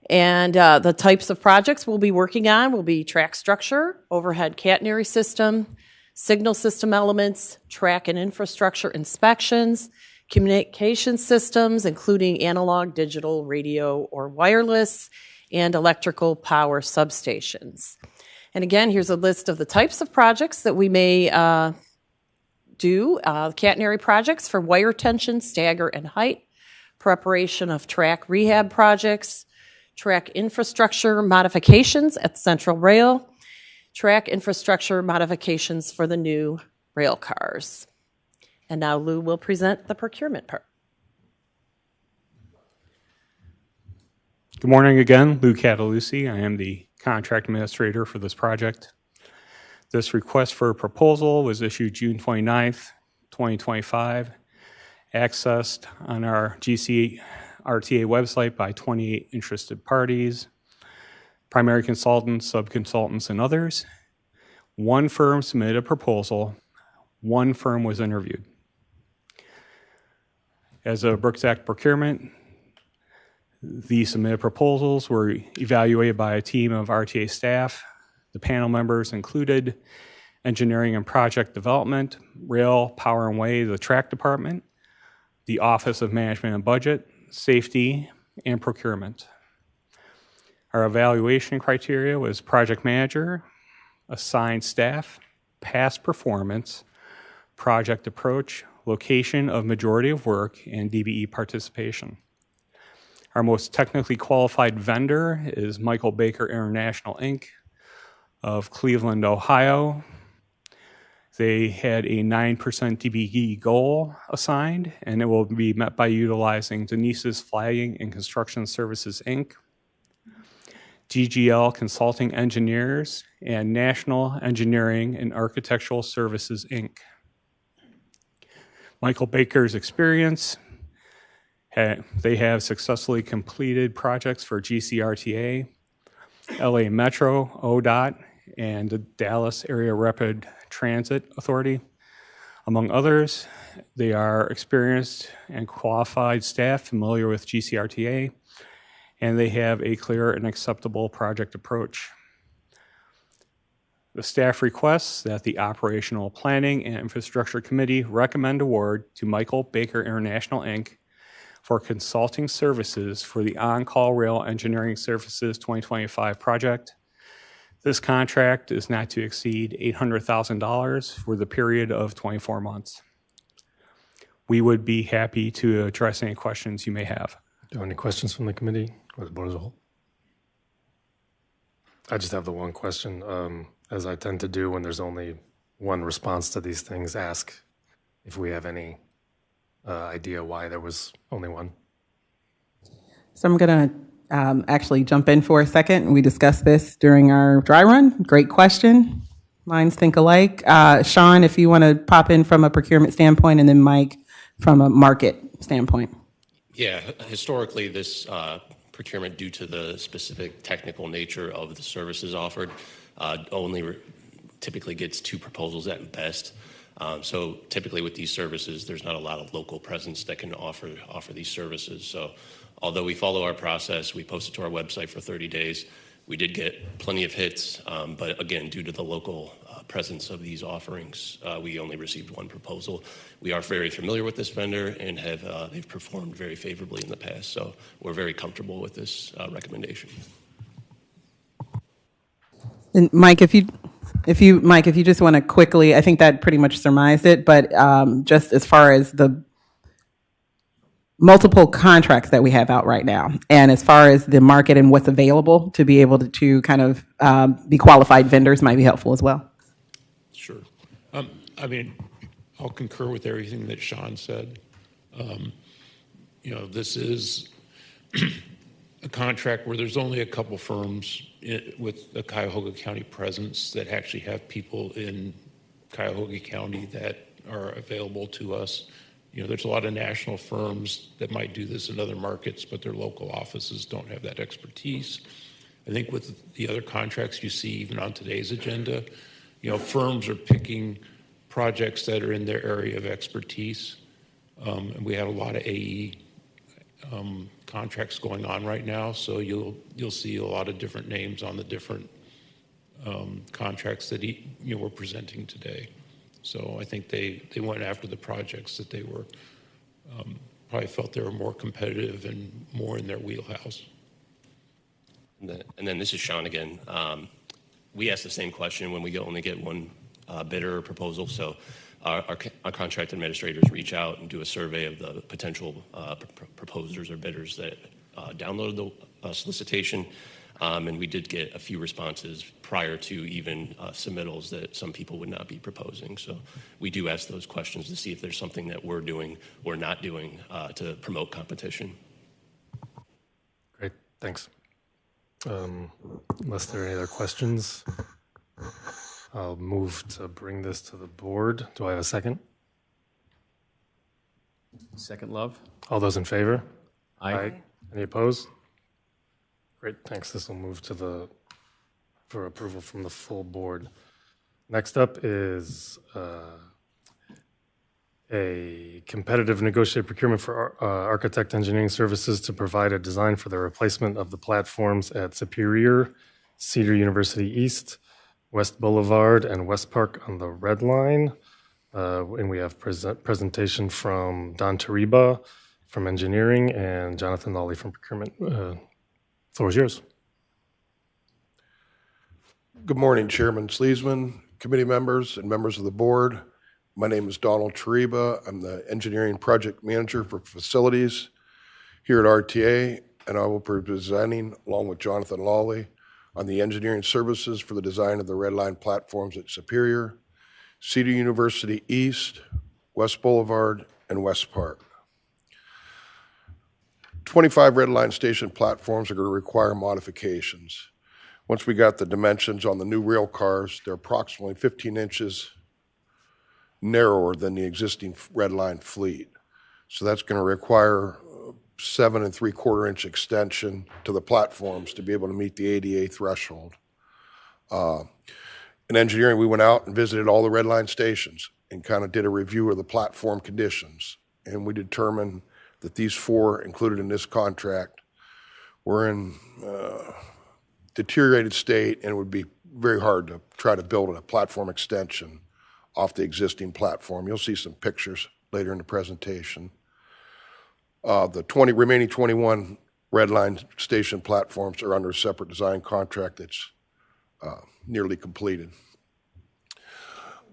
And the types of projects we'll be working on will be track structure, overhead catenary system, signal system elements, track and infrastructure inspections, communication systems, including analog, digital, radio, or wireless, and electrical power substations. And again, here's a list of the types of projects that we may do. Catenary projects for wire tension, stagger, and height, preparation of track rehab projects, track infrastructure modifications at Central Rail, track infrastructure modifications for the new rail cars. And now Lou will present the procurement part. Good morning again, Lou Catalucci. I am the contract administrator for this project. This request for a proposal was issued June 29th, 2025, accessed on our GC RTA website by 28 interested parties, primary consultants, subconsultants, and others. One firm submitted a proposal. One firm was interviewed. As a Brooks Act procurement, the submitted proposals were evaluated by a team of RTA staff. The panel members included engineering and project development, rail, power and way, the track department, the Office of Management and Budget, safety, and procurement. Our evaluation criteria was project manager, assigned staff, past performance, project approach, location of majority of work, and DBE participation. Our most technically qualified vendor is Michael Baker International, Inc. of Cleveland, Ohio. They had a 9% DBE goal assigned, and it will be met by utilizing Denise's Flagging and Construction Services, Inc., GGL Consulting Engineers, and National Engineering and Architectural Services, Inc. Michael Baker's experience, they have successfully completed projects for GCRTA, LA Metro, ODOT, and the Dallas Area Rapid Transit Authority. Among others, they are experienced and qualified staff familiar with GCRTA, and they have a clear and acceptable project approach. The staff requests that the Operational Planning and Infrastructure Committee recommend award to Michael Baker International, Inc. for consulting services for the On-Call Rail Engineering Services 2025 project. This contract is not to exceed $800,000 for the period of 24 months. We would be happy to address any questions you may have. Do you have any questions from the committee or the board as a whole? I just have the one question. As I tend to do when there's only one response to these things, ask if we have any idea why there was only one. So I'm going to actually jump in for a second. We discussed this during our dry run. Great question. Minds think alike. Sean, if you want to pop in from a procurement standpoint, and then Mike from a market standpoint. Yeah, historically, this procurement, due to the specific technical nature of the services offered, only typically gets 2 proposals at best. So typically with these services, there's not a lot of local presence that can offer these services. So although we follow our process, we post it to our website for 30 days. We did get plenty of hits, but again, due to the local presence of these offerings, we only received 1 proposal. We are very familiar with this vendor and they've performed very favorably in the past. So we're very comfortable with this recommendation. And Mike, if you just want to quickly, I think that pretty much surmised it, but just as far as the multiple contracts that we have out right now, and as far as the market and what's available to be able to kind of be qualified vendors might be helpful as well. Sure. I mean, I'll concur with everything that Sean said. This is a contract where there's only a couple firms with a Cuyahoga County presence that actually have people in Cuyahoga County that are available to us. There's a lot of national firms that might do this in other markets, but their local offices don't have that expertise. I think with the other contracts you see even on today's agenda, firms are picking projects that are in their area of expertise. And we have a lot of AE contracts going on right now, so you'll see a lot of different names on the different contracts that we're presenting today. So I think they went after the projects that they were probably felt they were more competitive and more in their wheelhouse. And then this is Sean again. We ask the same question when we only get one bidder or proposal. So our contract administrators reach out and do a survey of the potential proposers or bidders that downloaded the solicitation. And we did get a few responses prior to even submittals that some people would not be proposing. So we do ask those questions to see if there's something that we're doing or not doing to promote competition. Great, thanks. Unless there are any other questions, I'll move to bring this to the board. Do I have a second? Second, Love. All those in favor? Aye. Any opposed? Great, thanks. This will move for approval from the full board. Next up is a competitive negotiated procurement for architect engineering services to provide a design for the replacement of the platforms at Superior, Cedar University East, West Boulevard, and West Park on the Red Line. And we have presentation from Don Tariba from engineering and Jonathan Lawley from procurement. Floor is yours. Good morning, Chairman Sleesman, committee members, and members of the board. My name is Donald Tariba. I'm the engineering project manager for facilities here at RTA, and I will be presenting, along with Jonathan Lawley, on the engineering services for the design of the Red Line platforms at Superior, Cedar University East, West Boulevard, and West Park. 25 Red Line station platforms are going to require modifications. Once we got the dimensions on the new rail cars, they're approximately 15 inches narrower than the existing Red Line fleet. So that's going to require 7 3/4 inch extension to the platforms to be able to meet the ADA threshold. In engineering, we went out and visited all the Red Line stations and kind of did a review of the platform conditions. And we determined that these 4 included in this contract were in deteriorated state, and it would be very hard to try to build a platform extension off the existing platform. You'll see some pictures later in the presentation. The remaining 21 Red Line station platforms are under a separate design contract that's nearly completed.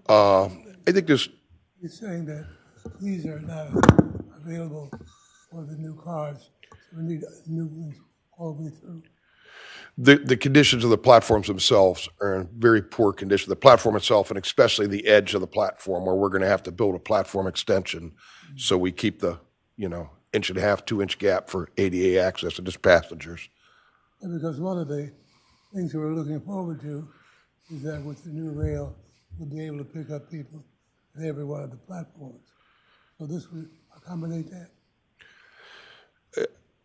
I think this... You're saying that these are not available for the new cars, so we need new ones all the way through. The conditions of the platforms themselves are in very poor condition. The platform itself, and especially the edge of the platform, where we're going to have to build a platform extension, so we keep the 1.5 inch, 2 inch gap for ADA access to just passengers. And because one of the things we're looking forward to is that with the new rail, we'll be able to pick up people at every one of the platforms. So this would accommodate that.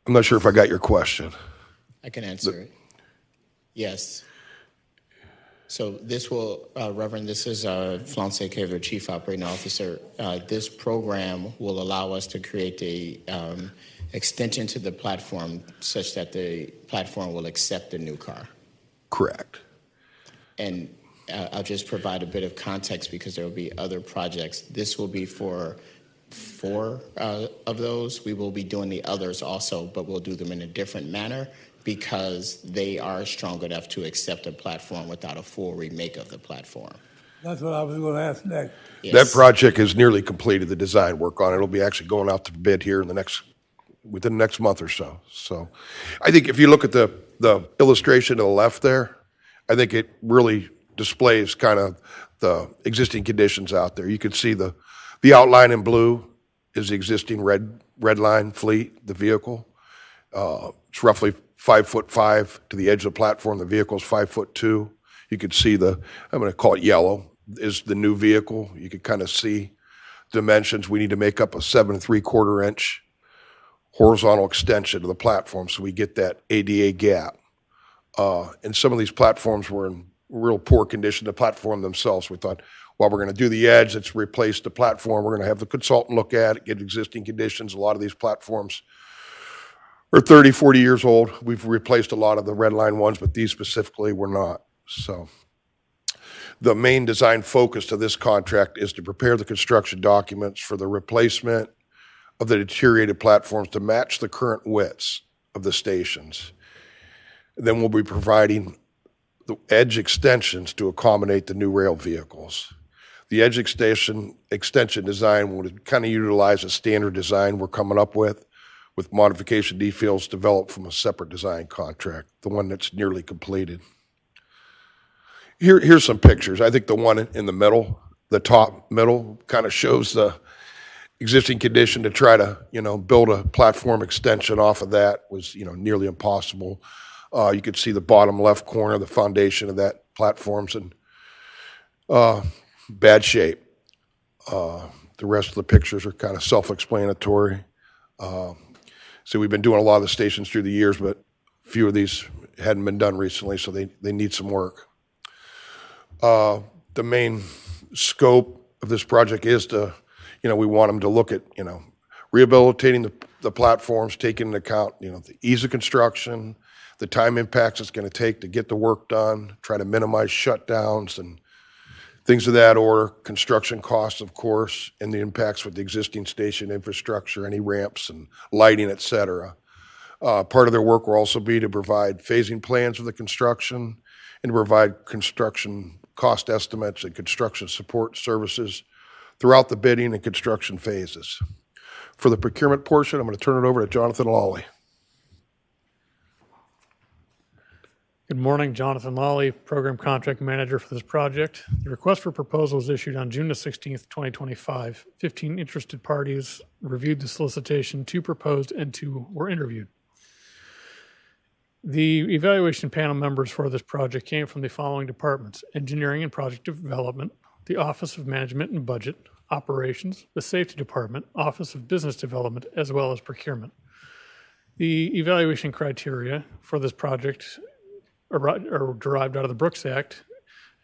I'm not sure if I got your question. I can answer it. Yes. So this will, Reverend, this is Flance Kaver, Chief Operating Officer. This program will allow us to create a extension to the platform such that the platform will accept the new car. Correct. And I'll just provide a bit of context because there will be other projects. This will be for 4 of those. We will be doing the others also, but we'll do them in a different manner because they are strong enough to accept a platform without a full remake of the platform. That's what I was going to ask next. Yes. That project is nearly completed, the design work on it. It'll be actually going out to bid here within the next month or so. So I think if you look at the illustration to the left there, I think it really displays kind of the existing conditions out there. You can see the outline in blue is the existing red line fleet, the vehicle. It's roughly 5'5" to the edge of the platform. The vehicle's 5'2". You could see I'm going to call it yellow, is the new vehicle. You could kind of see dimensions. We need to make up a 7 3/4 inch horizontal extension of the platform so we get that ADA gap. And some of these platforms were in real poor condition, the platform themselves. We thought, well, we're going to do the edge, let's replace the platform. We're going to have the consultant look at it, get existing conditions. A lot of these platforms are 30, 40 years old. We've replaced a lot of the red line ones, but these specifically were not. So the main design focus of this contract is to prepare the construction documents for the replacement of the deteriorated platforms to match the current widths of the stations. Then we'll be providing the edge extensions to accommodate the new rail vehicles. The edge extension design will kind of utilize a standard design we're coming up with modification details developed from a separate design contract, the one that's nearly completed. Here's some pictures. I think the one in the middle, the top middle, kind of shows the existing condition. To try to, build a platform extension off of that was, nearly impossible. You could see the bottom left corner, the foundation of that platform's in bad shape. The rest of the pictures are kind of self-explanatory. So we've been doing a lot of the stations through the years, but a few of these hadn't been done recently, so they need some work. The main scope of this project is to, we want them to look at, rehabilitating the platforms, taking into account, the ease of construction, the time impacts it's going to take to get the work done, try to minimize shutdowns and things of that order, construction costs, of course, and the impacts with the existing station infrastructure, any ramps and lighting, et cetera. Part of their work will also be to provide phasing plans of the construction and to provide construction cost estimates and construction support services throughout the bidding and construction phases. For the procurement portion, I'm going to turn it over to Jonathan Lawley. Good morning, Jonathan Lawley, Program Contract Manager for this project. The request for proposal was issued on June the 16th, 2025. 15 interested parties reviewed the solicitation, 2 proposed and 2 were interviewed. The evaluation panel members for this project came from the following departments: Engineering and Project Development, the Office of Management and Budget, Operations, the Safety Department, Office of Business Development, as well as Procurement. The evaluation criteria for this project are derived out of the Brooks Act,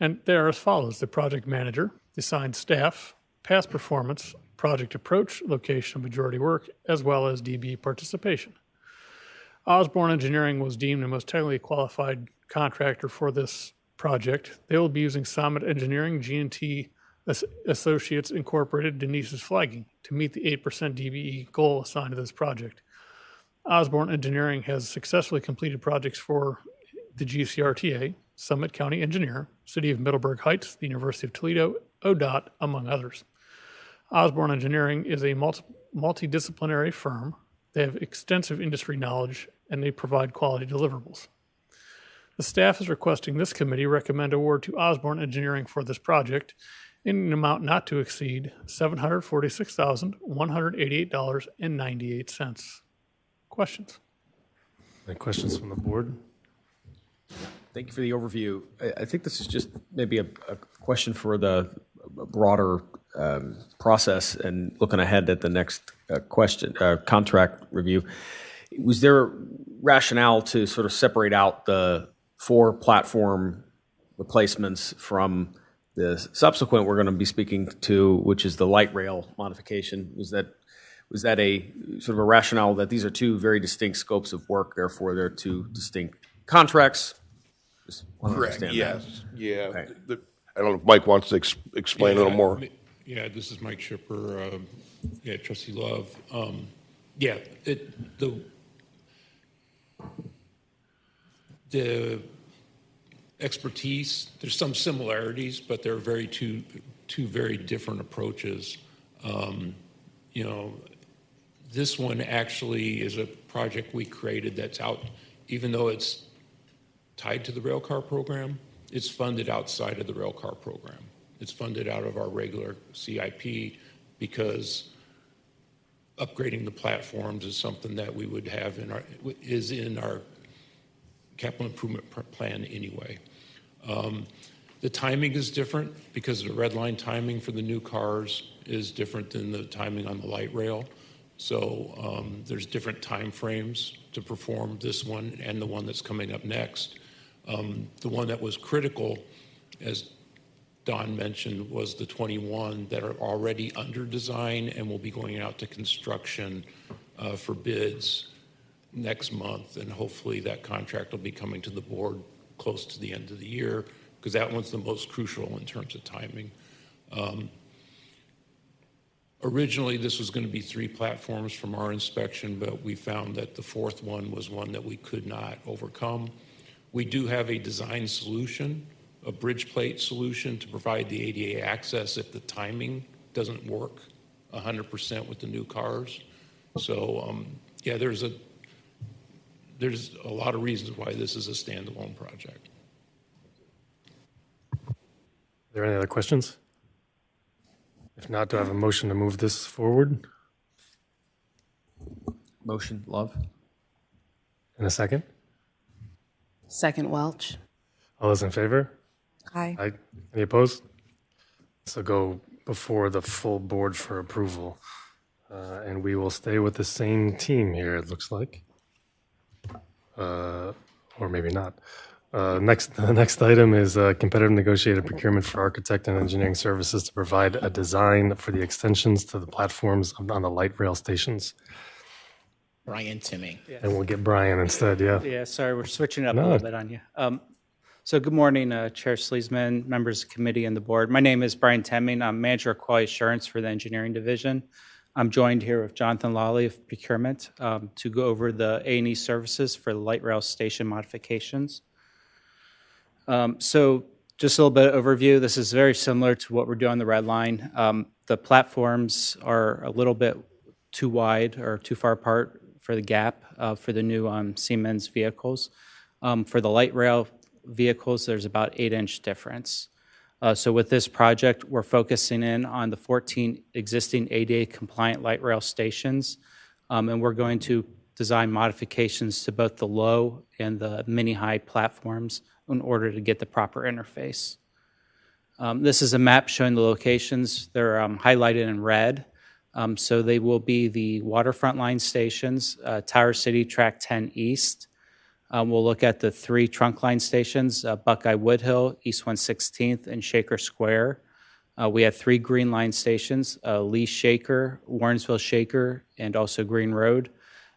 and they are as follows: the project manager, the assigned staff, past performance, project approach, location of majority work, as well as DB participation. Osborne Engineering was deemed the most technically qualified contractor for this project. They will be using Summit Engineering, G&T Associates Incorporated, Denise's flagging to meet the 8% DBE goal assigned to this project. Osborne Engineering has successfully completed projects for the GCRTA, Summit County Engineer, City of Middleburg Heights, the University of Toledo, ODOT, among others. Osborne Engineering is a multidisciplinary firm. They have extensive industry knowledge, and they provide quality deliverables. The staff is requesting this committee recommend award to Osborne Engineering for this project in an amount not to exceed $746,188.98. Questions? Any questions from the board? Thank you for the overview. I think this is just maybe a question for the broader process and looking ahead at the next contract review. Was there rationale to sort of separate out the 4 platform replacements from the subsequent we're going to be speaking to, which is the light rail modification? Was that a sort of a rationale that these are 2 very distinct scopes of work, therefore they're 2 distinct contracts? Just want to Correct. understand Yes. that. Yeah. Okay. I don't know if Mike wants to explain a little more. Yeah, this is Mike Shipper. Trustee Love. the expertise, there's some similarities, but they're two very different approaches. You know, this one actually is a project we created that's out, even though it's tied to the railcar program, it's funded outside of the railcar program. It's funded out of our regular CIP because upgrading the platforms is something that we would have in our capital improvement plan anyway. The timing is different because the red line timing for the new cars is different than the timing on the light rail. So there's different time frames to perform this one and the one that's coming up next. The one that was critical, as Don mentioned, was the 21 that are already under design and will be going out to construction for bids next month. And hopefully that contract will be coming to the board close to the end of the year, because that one's the most crucial in terms of timing. Originally, this was going to be 3 platforms from our inspection, but we found that the 4th one was one that we could not overcome. We do have a design solution, a bridge plate solution to provide the ADA access if the timing doesn't work 100% with the new cars. So, yeah, there's a lot of reasons why this is a standalone project. Are there any other questions? If not, do I have a motion to move this forward? Motion, Love. In a second? Second, Welch. All those in favor? Aye. Aye. Any opposed? So go before the full board for approval. And we will stay with the same team here, it looks like. Or maybe not. The next item is competitive negotiated procurement for architect and engineering services to provide a design for the extensions to the platforms on the light rail stations. Brian Timming. And we'll get Brian instead, yeah? Yeah, sorry, we're switching up a No. little bit on you. So good morning, Chair Sleesman, members of the committee and the board. My name is Brian Timming. I'm Manager of Quality Assurance for the Engineering Division. I'm joined here with Jonathan Lawley of Procurement to go over the A&E services for the light rail station modifications. So just a little bit of overview. This is very similar to what we're doing on the red line. The platforms are a little bit too wide or too far apart for the gap for the new Siemens vehicles. For the light rail vehicles, there's about 8-inch difference. So with this project, we're focusing in on the 14 existing ADA compliant light rail stations, and we're going to design modifications to both the low and the mini-high platforms in order to get the proper interface. This is a map showing the locations. They're highlighted in red. So they will be the waterfront line stations, Tower City Track 10 East. We'll look at the 3 trunk line stations, Buckeye Woodhill, East 116th, and Shaker Square. We have 3 green line stations, Lee Shaker, Warrensville Shaker, and also Green Road.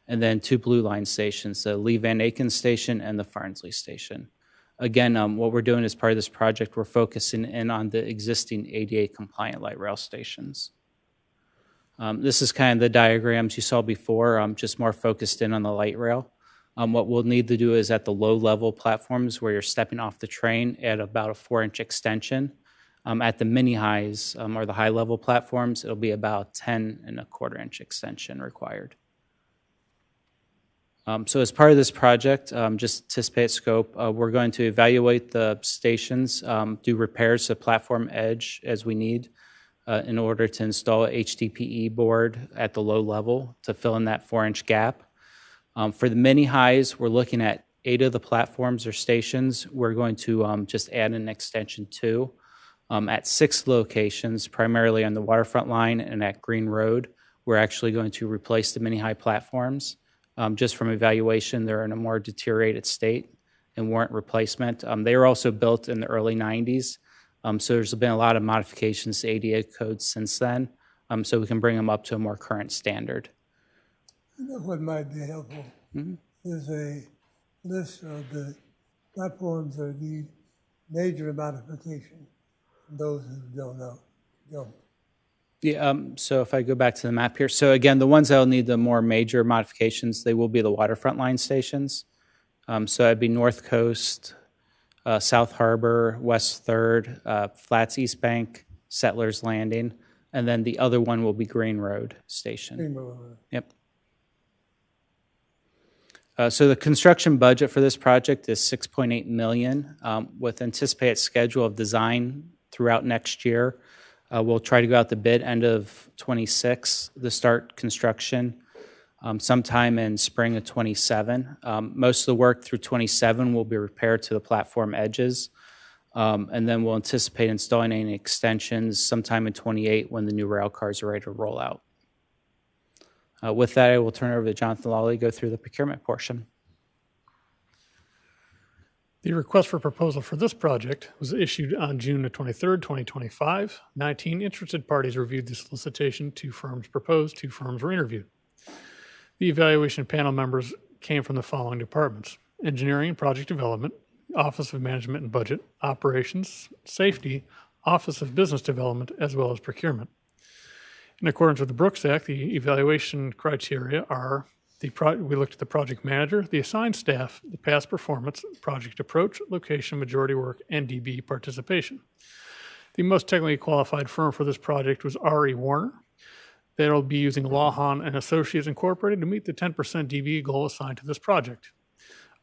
And then 2 blue line stations, the Lee Van Aken Station and the Farnsley Station. Again, what we're doing as part of this project, we're focusing in on the existing ADA compliant light rail stations. This is kind of the diagrams you saw before, just more focused in on the light rail. What we'll need to do is at the low level platforms where you're stepping off the train at about a 4-inch extension. At the mini highs or the high level platforms, it'll be about 10.25-inch extension required. So as part of this project, just anticipate scope, we're going to evaluate the stations, do repairs to platform edge as we need in order to install a HDPE board at the low level to fill in that 4-inch gap. For the mini highs, we're looking at 8 of the platforms or stations. We're going to just add an extension to. At 6 locations, primarily on the waterfront line and at Green Road, we're actually going to replace the mini high platforms. Just from evaluation, they're in a more deteriorated state and warrant replacement. They were also built in the early 90s, so there's been a lot of modifications to ADA codes since then, so we can bring them up to a more current standard. You know what might be helpful? Mm-hmm. There's a list of the platforms that need major modification. Those who don't know, don't. Yeah, so if I go back to the map here. So again, the ones that will need the more major modifications, they will be the waterfront line stations. So that'd be North Coast, South Harbor, West 3rd, Flats East Bank, Settlers Landing, and then the other one will be Green Road Station. Green Road. Yep. So the construction budget for this project is $6.8 million, with anticipated schedule of design throughout next year. We'll try to go out to bid end of 26 to start construction sometime in spring of 27. Most of the work through 27 will be repaired to the platform edges, and then we'll anticipate installing any extensions sometime in 28 when the new rail cars are ready to roll out. With that, I will turn it over to Jonathan Lawley to go through the procurement portion. The request for proposal for this project was issued on June the 23rd, 2025. 19 interested parties reviewed the solicitation. 2 firms proposed, 2 firms were interviewed. The evaluation panel members came from the following departments: Engineering and Project Development, Office of Management and Budget, Operations, Safety, Office of Business Development, as well as Procurement. In accordance with the Brooks Act, the evaluation criteria are we looked at the project manager, the assigned staff, the past performance, project approach, location, majority work, and DB participation. The most technically qualified firm for this project was R.E. Warner. They will be using Lawhon and Associates Incorporated to meet the 10% DB goal assigned to this project.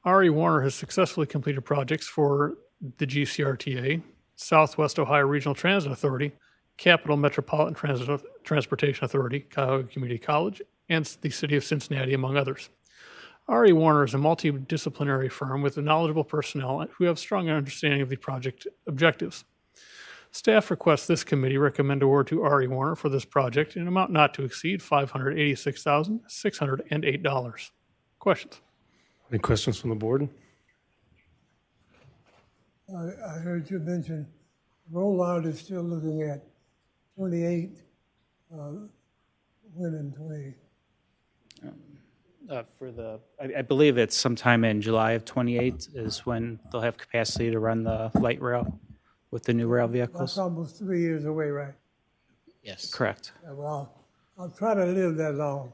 R.E. Warner has successfully completed projects for the GCRTA, Southwest Ohio Regional Transit Authority, Capital Metropolitan Transportation Authority, Cuyahoga Community College, and the City of Cincinnati, among others. R.E. Warner is a multidisciplinary firm with knowledgeable personnel who have strong understanding of the project objectives. Staff requests this committee recommend award to R.E. Warner for this project in an amount not to exceed $586,608. Questions? Any questions from the board? I heard you mention rollout is still looking at 28, when in 20? I believe it's sometime in July of 28 is when they'll have capacity to run the light rail with the new rail vehicles. That's almost 3 years away, right? Yes. Correct. Yeah, well, I'll try to live that long.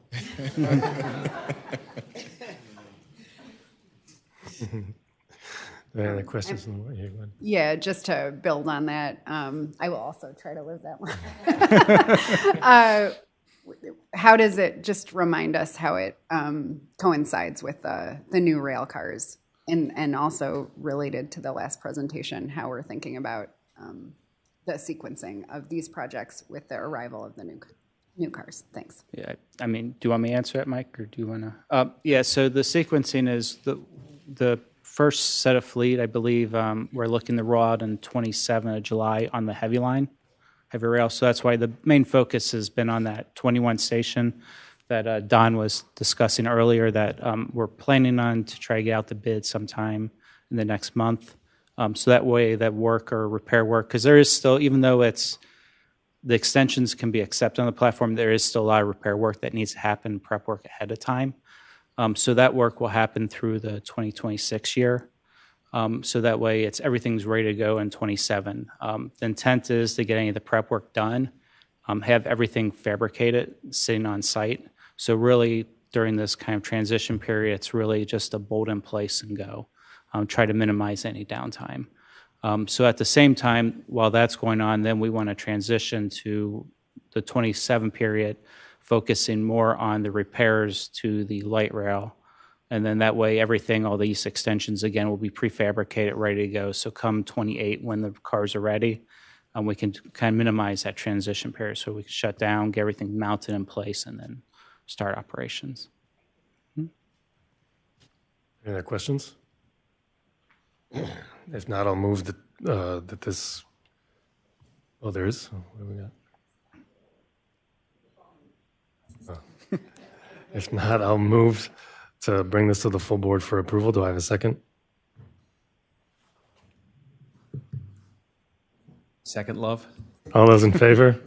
Any other questions? From the board? Here, go ahead. Yeah, just to build on that, I will also try to live that one. How does it, just remind us how it coincides with the new rail cars, and also related to the last presentation, how we're thinking about the sequencing of these projects with the arrival of the new cars. Thanks. Yeah, I mean, do you want me to answer that, Mike, or do you want to? Yeah, so the sequencing is the first set of fleet, I believe we're looking to roll out on 27th of July on the heavy line, heavy rail. So that's why the main focus has been on that 21 station that Don was discussing earlier that we're planning on to try to get out the bid sometime in the next month. So that way that work or repair work, because there is still, even though the extensions can be accepted on the platform, there is still a lot of repair work that needs to happen, prep work ahead of time. So that work will happen through the 2026 year. So that way everything's ready to go in 27. The intent is to get any of the prep work done, have everything fabricated, sitting on site. So really during this kind of transition period, it's really just a bolt in place and go. Try to minimize any downtime. So at the same time, while that's going on, then we want to transition to the 27 period, focusing more on the repairs to the light rail. And then that way, everything, all these extensions, again, will be prefabricated, ready to go. So come 28, when the cars are ready, we can kind of minimize that transition period. So we can shut down, get everything mounted in place, and then start operations. Any other questions? If not, I'll move that this. Oh, there is. What do we got? If not, I'll move to bring this to the full board for approval. Do I have a second? Second, Love. All those in favor?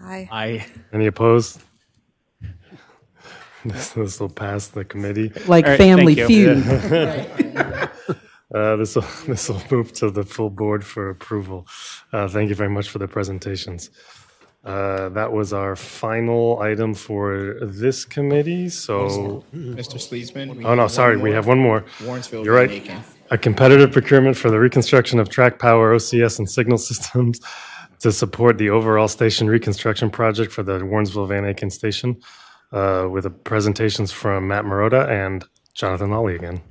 Aye. Aye. Any opposed? This will pass the committee. Like right, Family thank Feud. This will move to the full board for approval. Thank you very much for the presentations. That was our final item for this committee, so. Mr. Sleesman? Oh, no, sorry, we have one more. Warrensville, You're Van right. Aiken. A competitive procurement for the reconstruction of track power, OCS, and signal systems to support the overall station reconstruction project for the Warrensville Van Aiken station, with the presentations from Matt Marotta and Jonathan Lawley again.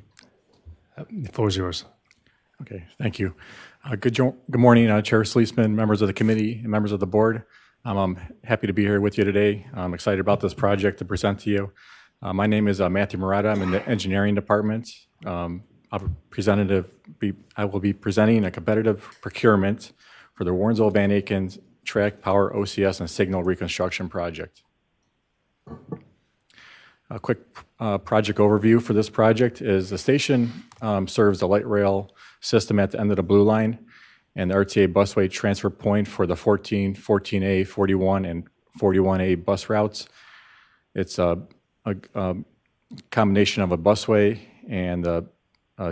The floor is yours. Okay, thank you. Good morning, Chair Sleesman, members of the committee, and members of the board. I'm happy to be here with you today. I'm excited about this project to present to you. My name is Matthew Marotta. I'm in the engineering department. I will be presenting a competitive procurement for the Warrensville Van Aiken track power, OCS, and signal reconstruction project. A quick project overview for this project is the station serves the light rail system at the end of the blue line and the RTA busway transfer point for the 14, 14A, 41, and 41A bus routes. It's a combination of a busway and a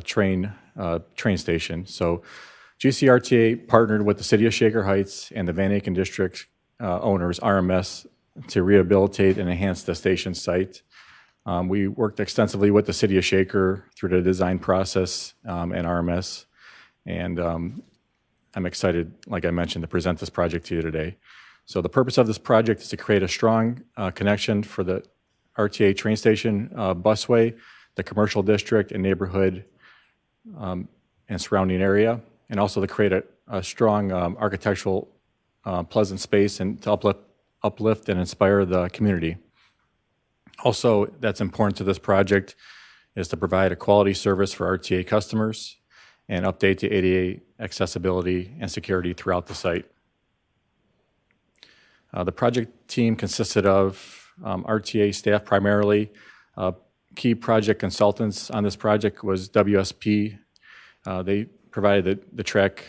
train station. So GCRTA partnered with the City of Shaker Heights and the Van Aiken District owners, RMS, to rehabilitate and enhance the station site. We worked extensively with the City of Shaker through the design process and RMS, and I'm excited, like I mentioned, to present this project to you today. So the purpose of this project is to create a strong connection for the RTA train station busway, the commercial district and neighborhood and surrounding area, and also to create a strong architectural pleasant space and to uplift and inspire the community. Also, that's important to this project is to provide a quality service for RTA customers and update the ADA accessibility and security throughout the site. The project team consisted of RTA staff primarily. Key project consultants on this project was WSP. They provided the track,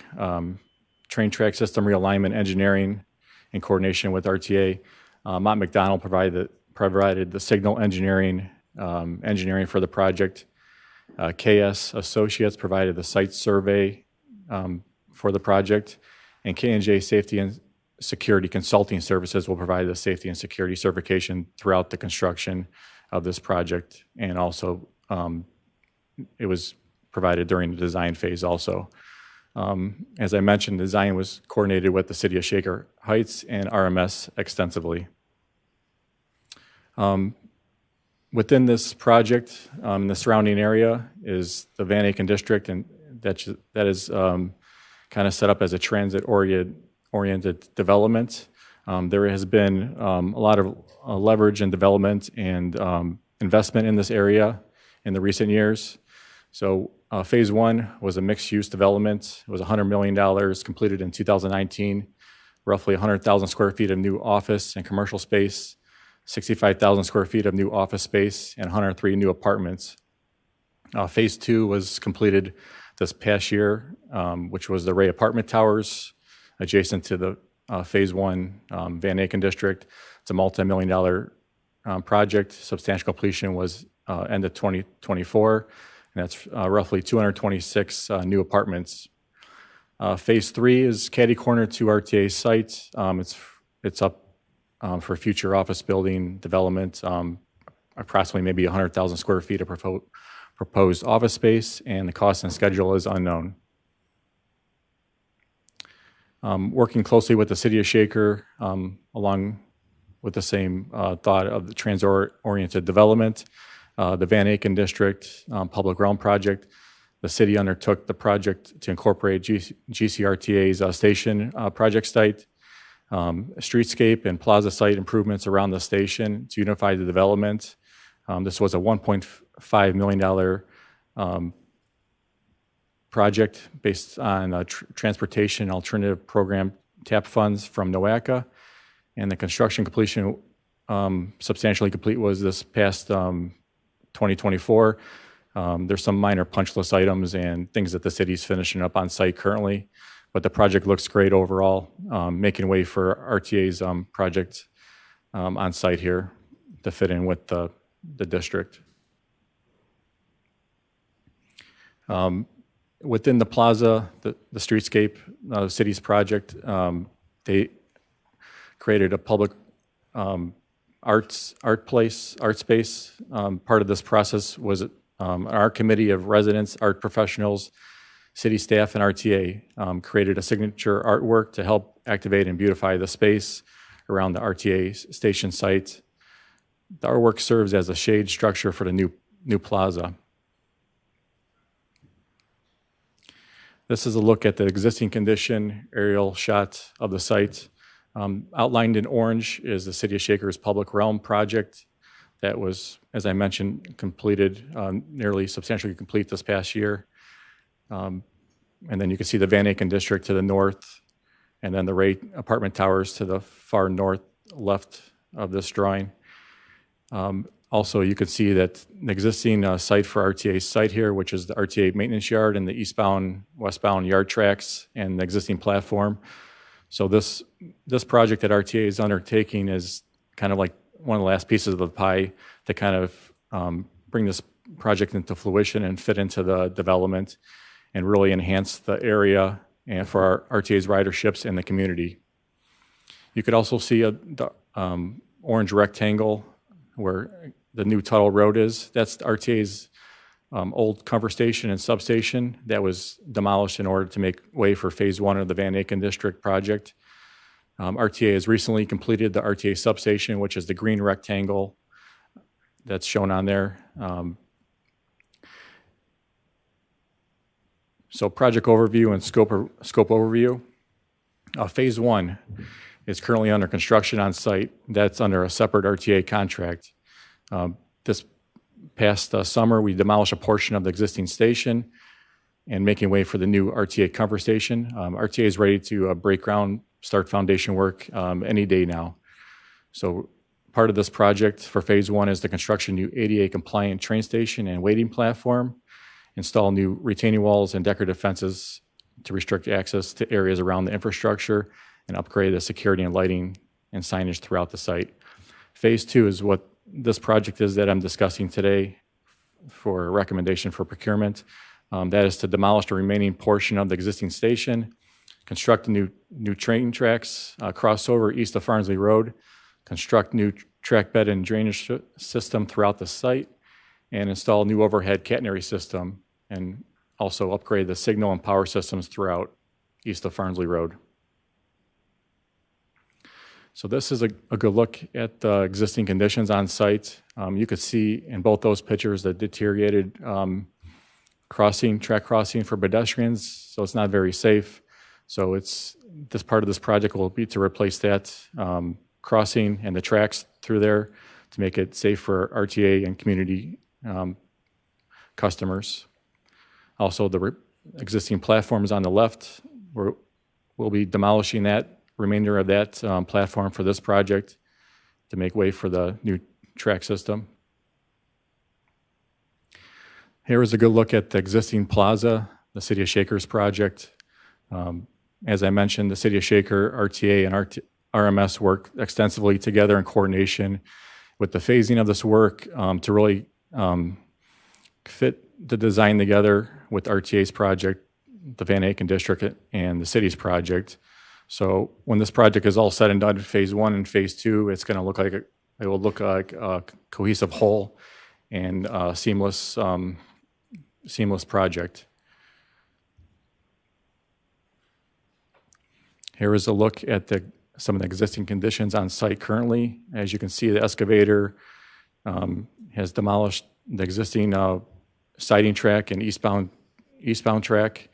train track system realignment engineering in coordination with RTA. Mott McDonald provided the signal engineering for the project. KS Associates provided the site survey for the project, and K&J Safety and Security Consulting Services will provide the safety and security certification throughout the construction of this project, and also it was provided during the design phase also. As I mentioned, the design was coordinated with the City of Shaker Heights and RMS extensively. Within this project, in the surrounding area is the Van Aiken District, and that is kind of set up as a transit-oriented development. There has been a lot of leverage and development and investment in this area in the recent years. So phase one was a mixed-use development. It was $100 million, completed in 2019, roughly 100,000 square feet of new office and commercial space, 65,000 square feet of new office space, and 103 new apartments. Phase two was completed this past year, which was the Ray Apartment Towers, adjacent to the phase one Van Aiken District. It's a multi-million-dollar project. Substantial completion was end of 2024, and that's roughly 226 new apartments. Phase three is catty-corner to RTA site. It's up for future office building development, approximately maybe 100,000 square feet of proposed office space, and the cost and schedule is unknown. Working closely with the City of Shaker, along with the same thought of the transit-oriented development, the Van Aiken District Public Realm Project, the city undertook the project to incorporate GCRTA's station project site, streetscape and plaza site improvements around the station to unify the development. This was a $1.5 million project based on Transportation Alternative Program TAP funds from NOACA, and the construction completion substantially complete was this past 2024. There's some minor punch list items and things that the city's finishing up on site currently, but the project looks great overall, making way for RTA's project on site here to fit in with the district. Within the plaza, the streetscape, the city's project, they created a public art space. Part of this process was our committee of residents, art professionals, city staff, and RTA created a signature artwork to help activate and beautify the space around the RTA station site. The artwork serves as a shade structure for the new plaza. This is a look at the existing condition aerial shot of the site. Outlined in orange is the City of Shaker's Public Realm project that was, as I mentioned, completed, nearly substantially complete this past year. And then you can see the Van Aken district to the north, and then the Ray apartment towers to the far north left of this drawing. Also, you could see that the existing site for RTA's site here, which is the RTA maintenance yard and the eastbound, westbound yard tracks and the existing platform. So this project that RTA is undertaking is kind of like one of the last pieces of the pie to kind of bring this project into fruition and fit into the development and really enhance the area and for our RTA's riderships in the community. You could also see the orange rectangle where the new Tuttle Road is. That's RTA's old cover station and substation that was demolished in order to make way for phase one of the Van Aken District project. RTA has recently completed the RTA substation, which is the green rectangle that's shown on there. So project overview and scope overview. Phase one is currently under construction on site. That's under a separate RTA contract. This past summer, we demolished a portion of the existing station and making way for the new RTA cover station. RTA is ready to break ground, start foundation work any day now. So part of this project for phase one is the construction new ADA compliant train station and waiting platform, install new retaining walls and decorative fences to restrict access to areas around the infrastructure, and upgrade the security and lighting and signage throughout the site. Phase two is what this project is that I'm discussing today for a recommendation for procurement. That is to demolish the remaining portion of the existing station, construct new train tracks, crossover east of Farnsley Road, construct new track bed and drainage system throughout the site, and install new overhead catenary system, and also upgrade the signal and power systems throughout east of Farnsley Road. So this is a good look at the existing conditions on site. You could see in both those pictures the deteriorated track crossing for pedestrians, so it's not very safe. So this part of this project will be to replace that crossing and the tracks through there to make it safe for RTA and community customers. Also, the existing platforms on the left, we'll be demolishing that remainder of that platform for this project to make way for the new track system. Here is a good look at the existing plaza, the City of Shaker's project. As I mentioned, the City of Shaker, RTA, and RMS work extensively together in coordination with the phasing of this work to really fit the design together with RTA's project, the Van Aken District, and the city's project. So when this project is all said and done, phase one and phase two, it's going to look like it will look like a cohesive whole and seamless project. Here is a look at some of the existing conditions on site currently. As you can see, the excavator has demolished the existing siding track and eastbound track,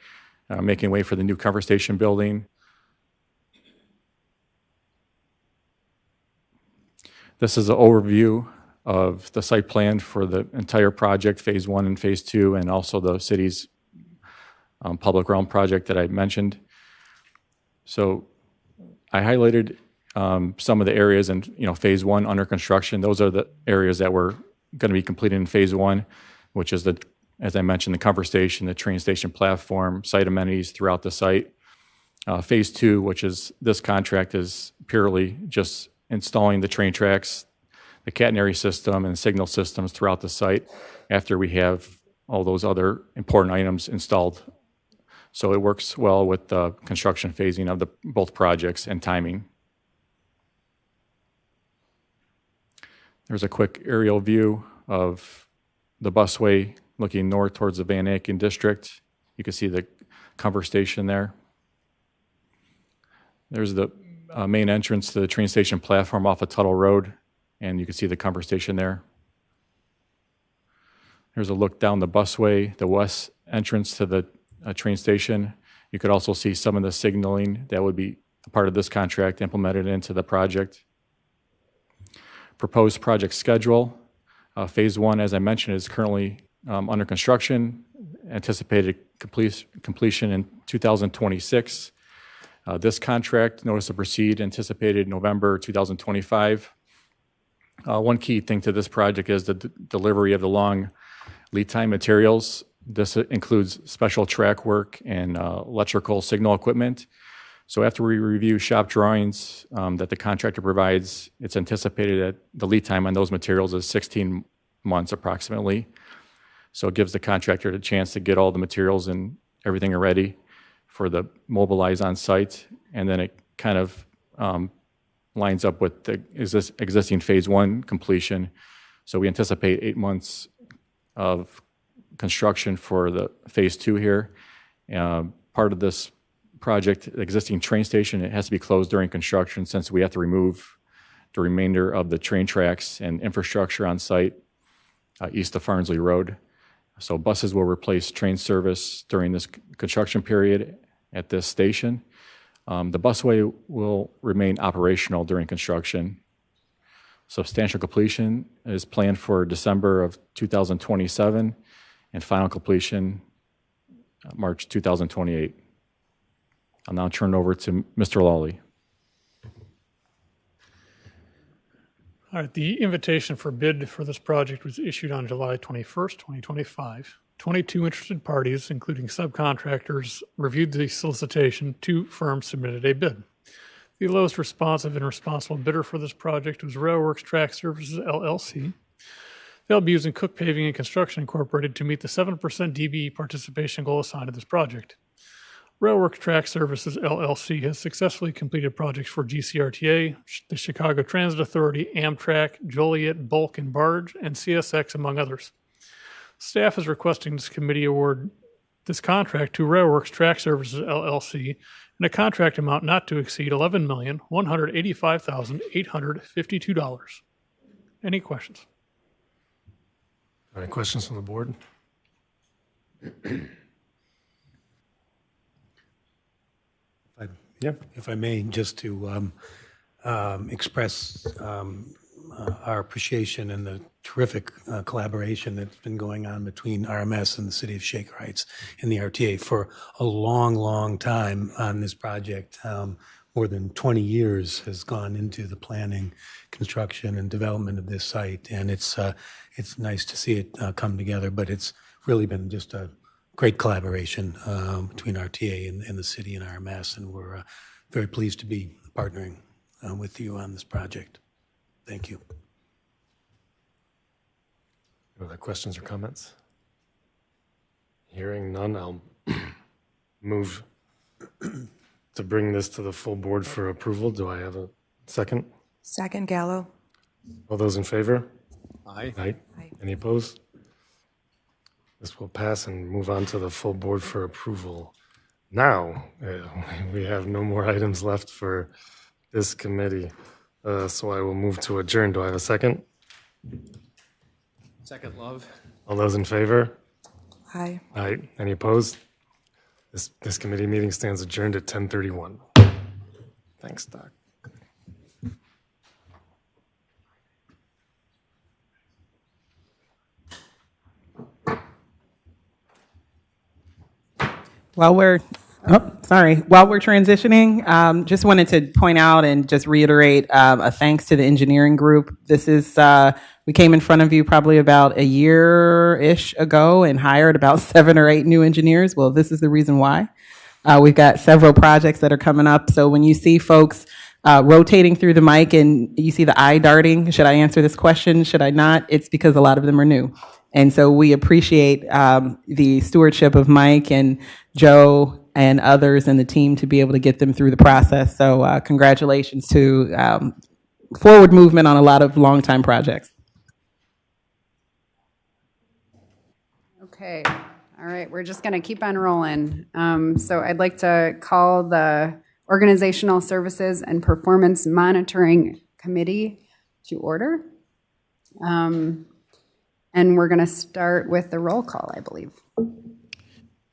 making way for the new cover station building. This is an overview of the site plan for the entire project, phase one and phase two, and also the city's public realm project that I mentioned. So I highlighted some of the areas in phase one under construction. Those are the areas that were going to be completed in phase one, which is as I mentioned, the cover station, the train station platform, site amenities throughout the site. Phase two, which is this contract, is purely just installing the train tracks, the catenary system, and signal systems throughout the site after we have all those other important items installed. So it works well with the construction phasing of both projects and timing. There's a quick aerial view of the busway looking north towards the Van Aken district. You can see the cover station there. There's the main entrance to the train station platform off of Tuttle Road, and you can see the cover station there. There's a look down the busway, the west entrance to the train station. You could also see some of the signaling that would be part of this contract implemented into the project. Proposed project schedule. Phase 1, as I mentioned, is currently under construction. Anticipated completion in 2026. This contract, notice to proceed, anticipated November 2025. One key thing to this project is the delivery of the long lead time materials. This includes special track work and electrical signal equipment. So after we review shop drawings that the contractor provides, it's anticipated that the lead time on those materials is 16 months approximately. So it gives the contractor the chance to get all the materials and everything ready for the mobilize on site. And then it kind of lines up with the existing phase 1 completion. So we anticipate 8 months of construction for the phase 2 here. Part of this project, the existing train station, it has to be closed during construction since we have to remove the remainder of the train tracks and infrastructure on site east of Farnsley Road. So buses will replace train service during this construction period at this station. The busway will remain operational during construction. Substantial completion is planned for December of 2027 and final completion March 2028. I'll now turn it over to Mr. Lawley. All right, the invitation for bid for this project was issued on July 21st, 2025. 22 interested parties, including subcontractors, reviewed the solicitation. 2 firms submitted a bid. The lowest responsive and responsible bidder for this project was Railworks Track Services, LLC. They'll be using Cook Paving and Construction Incorporated to meet the 7% DBE participation goal assigned to this project. Railworks Track Services, LLC has successfully completed projects for GCRTA, the Chicago Transit Authority, Amtrak, Joliet, Bulk and Barge, and CSX, among others. Staff is requesting this committee award this contract to Railworks Track Services, LLC, in a contract amount not to exceed $11,185,852. Any questions? Any questions from the board? If I may, just to express our appreciation and the terrific collaboration that's been going on between RMS and the City of Shaker Heights and the RTA for a long, long time on this project. More than 20 years has gone into the planning, construction, and development of this site, and it's nice to see it come together, but it's really been just a great collaboration between RTA and the city and RMS, and we're very pleased to be partnering with you on this project. Thank you. Other questions or comments? Hearing none, I'll move to bring this to the full board for approval. Do I have a second? Second, Gallo. All those in favor? Aye. Aye. Any opposed? This will pass and move on to the full board for approval. Now, we have no more items left for this committee, so I will move to adjourn. Do I have a second? Second, Love. All those in favor? Aye. Aye. Any opposed? This committee meeting stands adjourned at 10:31. Thanks, Doc. While we're transitioning, just wanted to point out and just reiterate a thanks to the engineering group. This is, we came in front of you probably about a year-ish ago and hired about 7 or 8 new engineers. Well, this is the reason why. We've got several projects that are coming up. So when you see folks rotating through the mic and you see the eye darting, should I answer this question? Should I not? It's because a lot of them are new. And so we appreciate the stewardship of Mike and Joe and others and the team to be able to get them through the process. So congratulations to forward movement on a lot of long-time projects. Okay. All right. We're just going to keep on rolling. So I'd like to call the Organizational Services and Performance Monitoring Committee to order. And we're going to start with the roll call, I believe.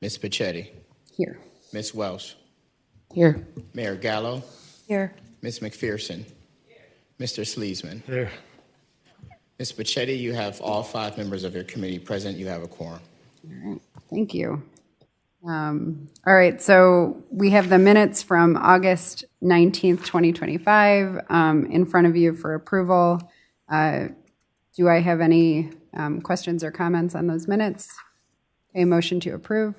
Ms. Pachetti. Here. Ms. Welsh. Here. Mayor Gallo. Here. Ms. McPherson. Mr. Sleesman. Here. Ms. Pachetti, you have all 5 members of your committee present. You have a quorum. All right. Thank you. All right. So we have the minutes from August 19th, 2025 in front of you for approval. Do I have any questions or comments on those minutes? A motion to approve.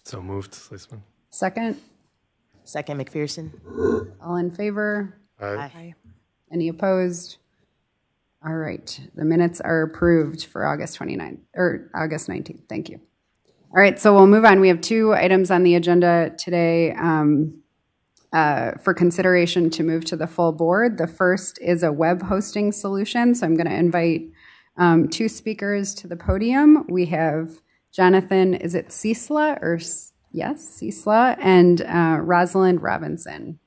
So moved, Sleesman. Second. Second, McPherson. All in favor? Aye. Any opposed? All right. The minutes are approved for August 29th or August 19th. Thank you. All right. So we'll move on. We have 2 items on the agenda today for consideration to move to the full board. The first is a web hosting solution. So I'm going to invite 2 speakers to the podium. We have Jonathan, is it Ciesla or yes, Ciesla, and Rosalind Robinson.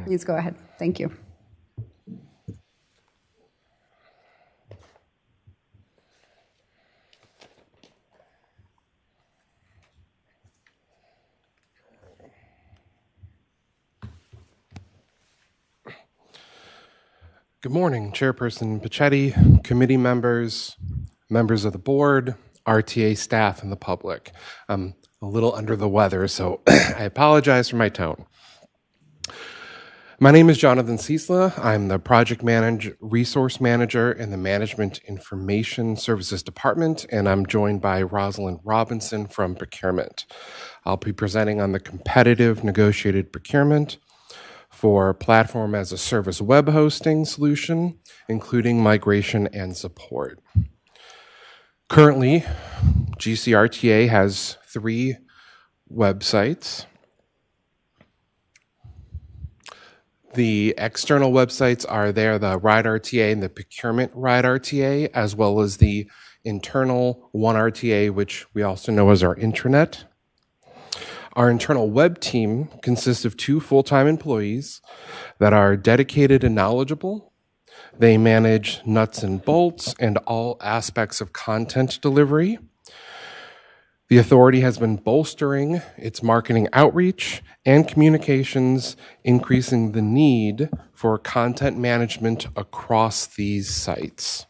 Please go ahead. Thank you. Good morning, Chairperson Pachetti, committee members, members of the board, RTA staff, and the public. I'm a little under the weather, so I apologize for my tone. My name is Jonathan Ciesla. I'm the project resource manager in the Management Information Services Department, and I'm joined by Rosalind Robinson from procurement. I'll be presenting on the competitive negotiated procurement for platform as a service web hosting solution, including migration and support. Currently, GCRTA has 3 websites. The external websites are there, the Ride RTA and the Procurement Ride RTA, as well as the internal One RTA, which we also know as our intranet. Our internal web team consists of 2 full-time employees that are dedicated and knowledgeable. They manage nuts and bolts and all aspects of content delivery. The authority has been bolstering its marketing outreach and communications, increasing the need for content management across these sites.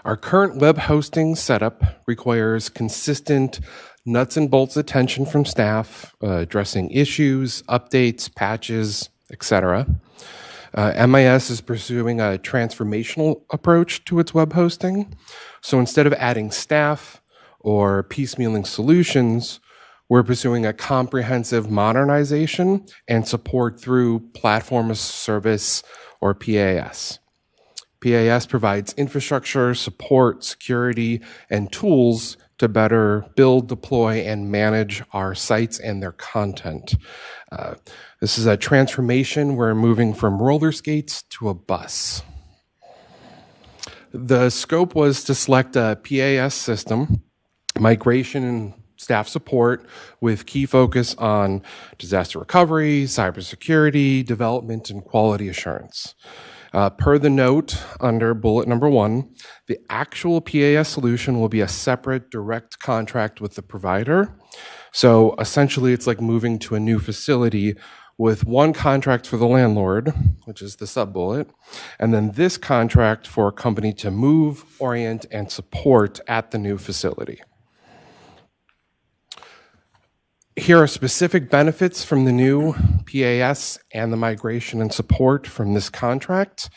Our current web hosting setup requires consistent nuts and bolts attention from staff, addressing issues, updates, patches, etc. MIS is pursuing a transformational approach to its web hosting. So instead of adding staff or piecemealing solutions, we're pursuing a comprehensive modernization and support through Platform as a Service or PaaS. PaaS provides infrastructure, support, security, and tools to better build, deploy, and manage our sites and their content. This is a transformation. We're moving from roller skates to a bus. The scope was to select a PaaS system, migration and staff support with key focus on disaster recovery, cybersecurity, development, and quality assurance. Per the note under bullet number 1, the actual PaaS solution will be a separate direct contract with the provider. So essentially, it's like moving to a new facility with one contract for the landlord, which is the sub-bullet, and then this contract for a company to move, orient, and support at the new facility. Here are specific benefits from the new PaaS and the migration and support from this contract.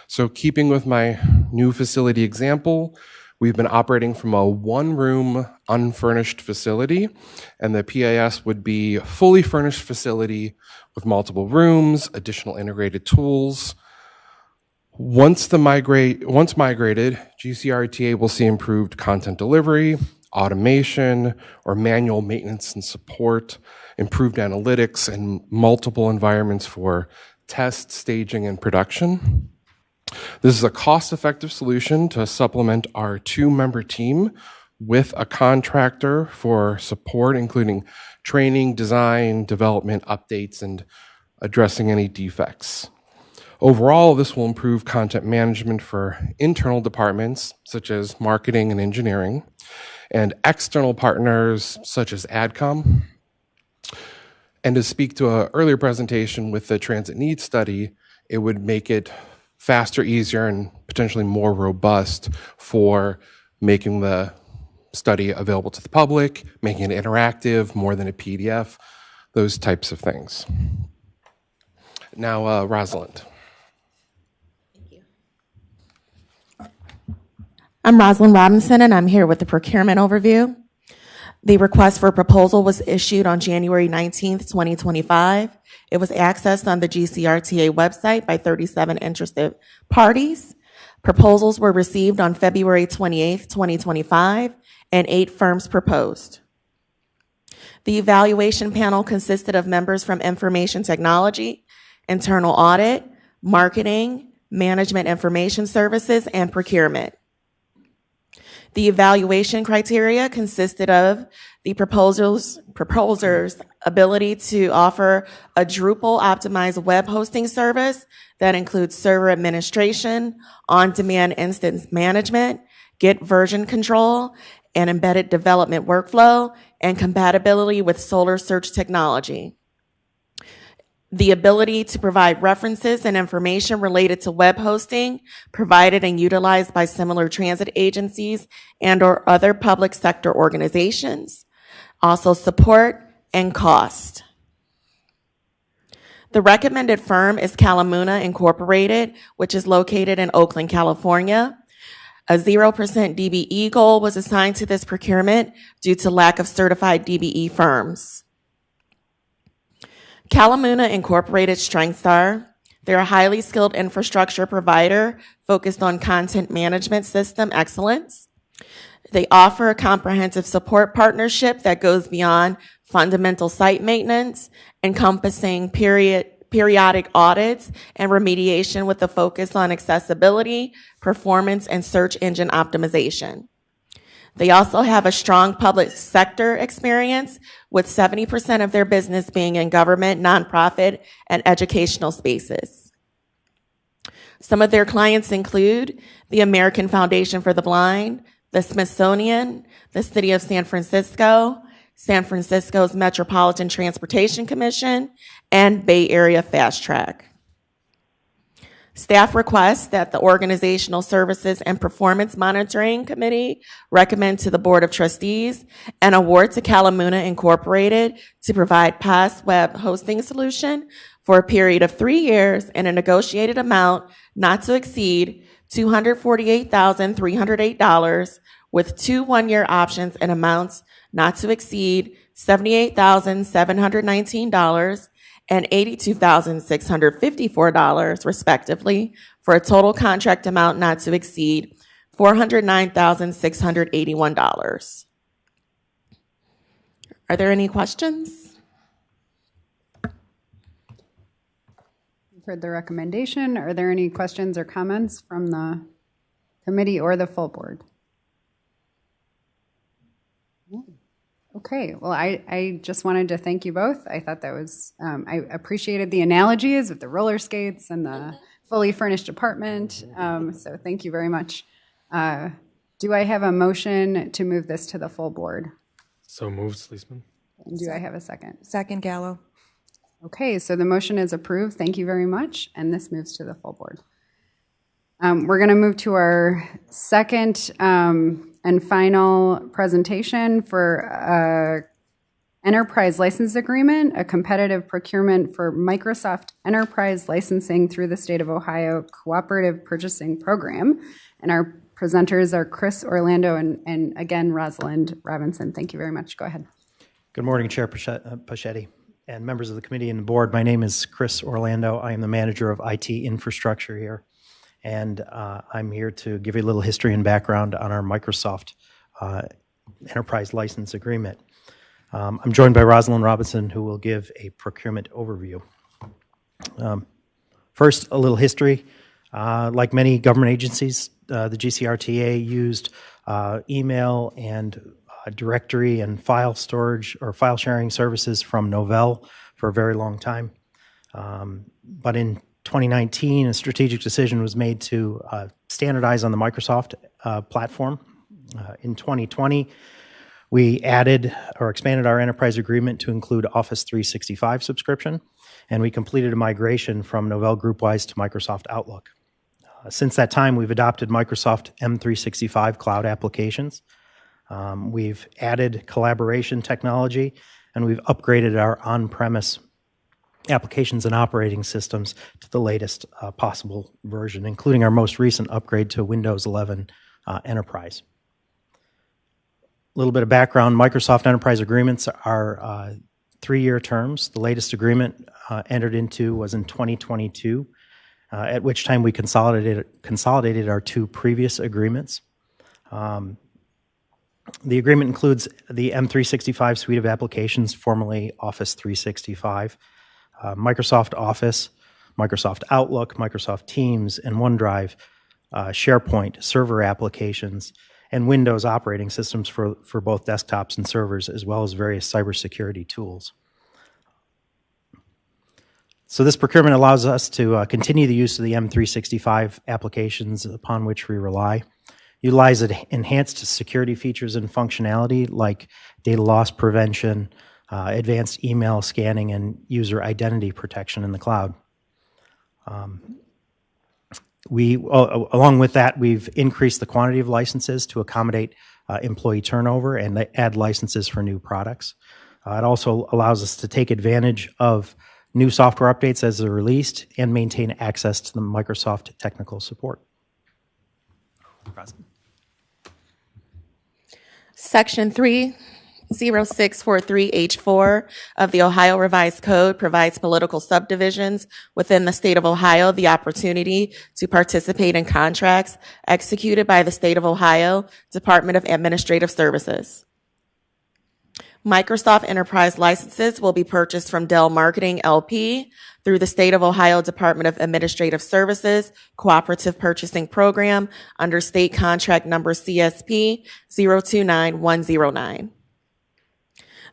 So keeping with my new facility example, we've been operating from a 1-room unfurnished facility, and the PaaS would be a fully furnished facility with multiple rooms, additional integrated tools. Once migrated, GCRTA will see improved content delivery, automation, or manual maintenance and support, improved analytics, and multiple environments for test, staging, and production. This is a cost-effective solution to supplement our 2-member team with a contractor for support, including training, design, development, updates, and addressing any defects. Overall, this will improve content management for internal departments such as marketing and engineering, and external partners such as AdCom. And to speak to an earlier presentation with the transit needs study, it would make it faster, easier, and potentially more robust for making the study available to the public, making it interactive, more than a PDF, those types of things. Now, Rosalind. I'm Rosalind Robinson, and I'm here with the procurement overview. The request for proposal was issued on January 19th, 2025. It was accessed on the GCRTA website by 37 interested parties. Proposals were received on February 28th, 2025, and 8 firms proposed. The evaluation panel consisted of members from information technology, internal audit, marketing, management information services, and procurement. The evaluation criteria consisted of the proposer's ability to offer a Drupal optimized web hosting service that includes server administration, on-demand instance management, Git version control, and embedded development workflow, and compatibility with Solar Search technology. The ability to provide references and information related to web hosting provided and utilized by similar transit agencies and or other public sector organizations. Also support and cost. The recommended firm is Calamuna Incorporated, which is located in Oakland, California. A 0% DBE goal was assigned to this procurement due to lack of certified DBE firms. Calamuna Incorporated strengths are, they're a highly skilled infrastructure provider focused on content management system excellence. They offer a comprehensive support partnership that goes beyond fundamental site maintenance, encompassing periodic audits and remediation with a focus on accessibility, performance, and search engine optimization. They also have a strong public sector experience, with 70% of their business being in government, nonprofit, and educational spaces. Some of their clients include the American Foundation for the Blind, the Smithsonian, the City of San Francisco's Metropolitan Transportation Commission, and Bay Area Fast Track. Staff requests that the Organizational Services and Performance Monitoring Committee recommend to the Board of Trustees an award to Calamuna Incorporated to provide PaaS web hosting solution for a period of 3 years in a negotiated amount not to exceed $248,308, with 2 one-year options and amounts not to exceed $78,719 and $82,654, respectively, for a total contract amount not to exceed $409,681. Are there any questions? You've heard the recommendation. Are there any questions or comments from the committee or the full board? Okay, well, I just wanted to thank you both. I thought that was, I appreciated the analogies with the roller skates and the fully furnished apartment. So thank you very much. Do I have a motion to move this to the full board? So moved, Sleesman. And do I have a second? Second, Gallo. Okay, so the motion is approved. Thank you very much. And this moves to the full board. We're going to move to our second and final presentation for Enterprise License Agreement, a competitive procurement for Microsoft Enterprise Licensing through the State of Ohio Cooperative Purchasing Program. And our presenters are Chris Orlando and again, Rosalind Robinson. Thank you very much. Go ahead. Good morning, Chair Pachetti and members of the committee and the board. My name is Chris Orlando. I am the manager of IT infrastructure here. And I'm here to give you a little history and background on our Microsoft Enterprise License Agreement. I'm joined by Rosalind Robinson, who will give a procurement overview. First, a little history. Like many government agencies, the GCRTA used email and directory and file storage or file sharing services from Novell for a very long time. But in 2019, a strategic decision was made to standardize on the Microsoft platform. In 2020, we added or expanded our enterprise agreement to include Office 365 subscription, and we completed a migration from Novell GroupWise to Microsoft Outlook. Since that time, we've adopted Microsoft M365 cloud applications. We've added collaboration technology, and we've upgraded our on-premise applications and operating systems to the latest possible version, including our most recent upgrade to Windows 11 Enterprise. A little bit of background, Microsoft Enterprise agreements are 3-year terms. The latest agreement entered into was in 2022, at which time we consolidated our 2 previous agreements. The agreement includes the M365 suite of applications, formerly Office 365, Microsoft Office, Microsoft Outlook, Microsoft Teams, and OneDrive, SharePoint, server applications, and Windows operating systems for both desktops and servers, as well as various cybersecurity tools. So this procurement allows us to continue the use of the M365 applications upon which we rely, utilize enhanced security features and functionality like data loss prevention, advanced email scanning, and user identity protection in the cloud. Along with that, we've increased the quantity of licenses to accommodate employee turnover and add licenses for new products. It also allows us to take advantage of new software updates as they're released and maintain access to the Microsoft technical support. Section 30643H4 of the Ohio Revised Code provides political subdivisions within the state of Ohio the opportunity to participate in contracts executed by the state of Ohio Department of Administrative Services. Microsoft Enterprise licenses will be purchased from Dell Marketing LP through the State of Ohio Department of Administrative Services Cooperative Purchasing Program under State Contract Number CSP 029109.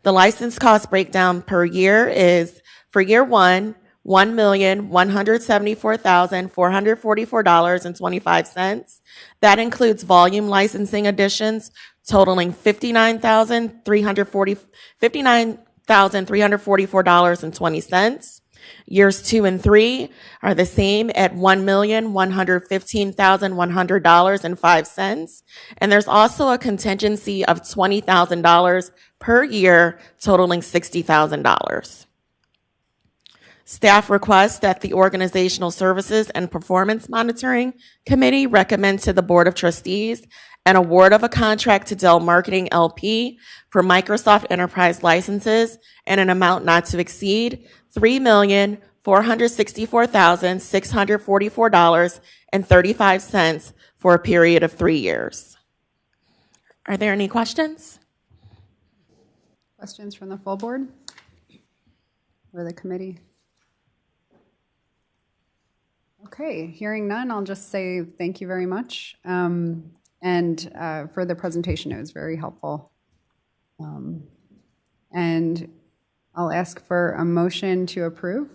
The license cost breakdown per year is, for year one, $1,174,444.25. That includes volume licensing additions totaling $59,344.20. Years 2 and 3 are the same at $1,115,100.05. And there's also a contingency of $20,000 per year, totaling $60,000. Staff requests that the Organizational Services and Performance Monitoring Committee recommend to the Board of Trustees an award of a contract to Dell Marketing LP for Microsoft Enterprise licenses in an amount not to exceed $3,464,644.35 for a period of 3 years. Are there any questions? Questions from the full board or the committee? Okay, hearing none, I'll just say thank you very much. For the presentation, it was very helpful. And I'll ask for a motion to approve.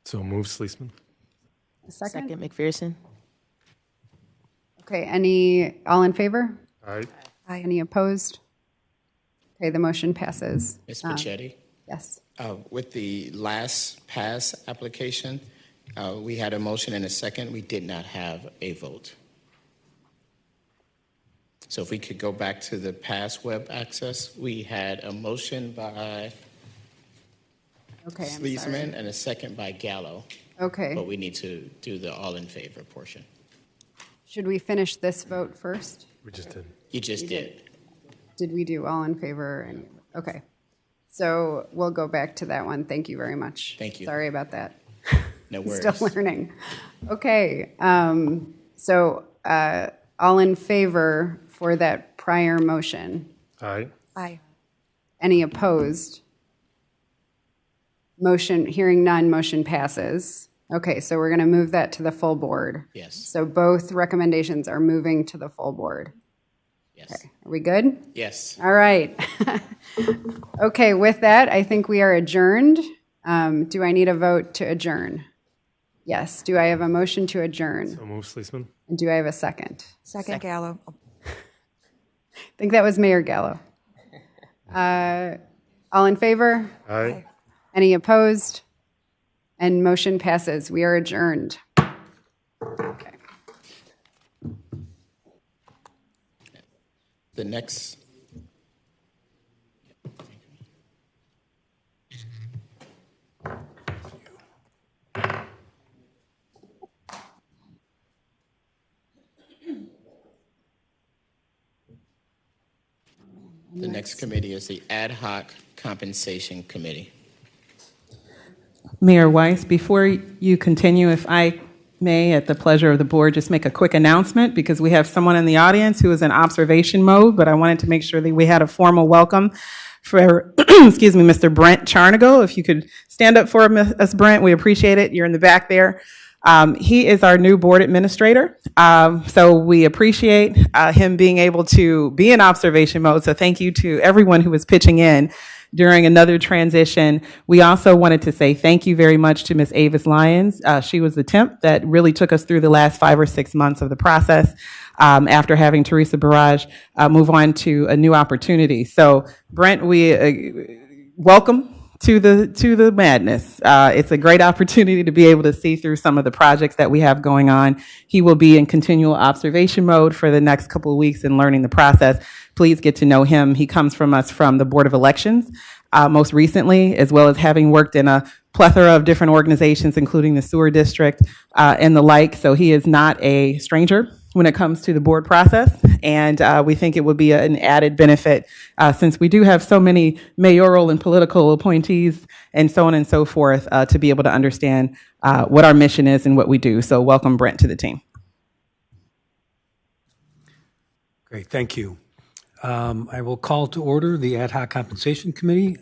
So move, Sleesman. A second? Second, McPherson. Okay, all in favor? Aye. Aye. Any opposed? Okay, the motion passes. Ms. Pichetti? Yes. With the last pass application, we had a motion and a second. We did not have a vote. So if we could go back to the pass web access, we had a motion by Sleesman and a second by Gallo. Okay. But we need to do the all in favor portion. Should we finish this vote first? We just did. You just did. Did we do all in favor? Okay. So we'll go back to that one. Thank you very much. Thank you. Sorry about that. No worries. Still learning. Okay. All in favor for that prior motion? Aye. Aye. Any opposed? Hearing none, motion passes. Okay, so we're going to move that to the full board. Yes. So both recommendations are moving to the full board. Yes. Okay. Are we good? Yes. All right. Okay, with that, I think we are adjourned. Do I need a vote to adjourn? Yes. Do I have a motion to adjourn? So move, Sleesman. And do I have a second? Second Gallo. I think that was Mayor Gallo. All in favor? Aye. Any opposed? And motion passes. We are adjourned. Okay. The next. The next committee is the Ad Hoc Compensation Committee. Mayor Weiss, before you continue, if I may, at the pleasure of the board, just make a quick announcement because we have someone in the audience who is in observation mode, but I wanted to make sure that we had a formal welcome for, excuse me, Mr. Brent Charnago. If you could stand up for us, Brent, we appreciate it. You're in the back there. He is our new board administrator. So we appreciate him being able to be in observation mode. So thank you to everyone who was pitching in during another transition. We also wanted to say thank you very much to Ms. Avis Lyons. She was the temp that really took us through the last 5 or 6 months of the process after having Teresa Barrage move on to a new opportunity. So Brent, we welcome to the madness. It's a great opportunity to be able to see through some of the projects that we have going on. He will be in continual observation mode for the next couple of weeks and learning the process. Please get to know him. He comes from us from the Board of Elections, most recently, as well as having worked in a plethora of different organizations, including the sewer district and the like. So he is not a stranger when it comes to the board process. And we think it would be an added benefit since we do have so many mayoral and political appointees and so on and so forth to be able to understand what our mission is and what we do. So welcome, Brent, to the team. Great, thank you. I will call to order the Ad Hoc Compensation Committee.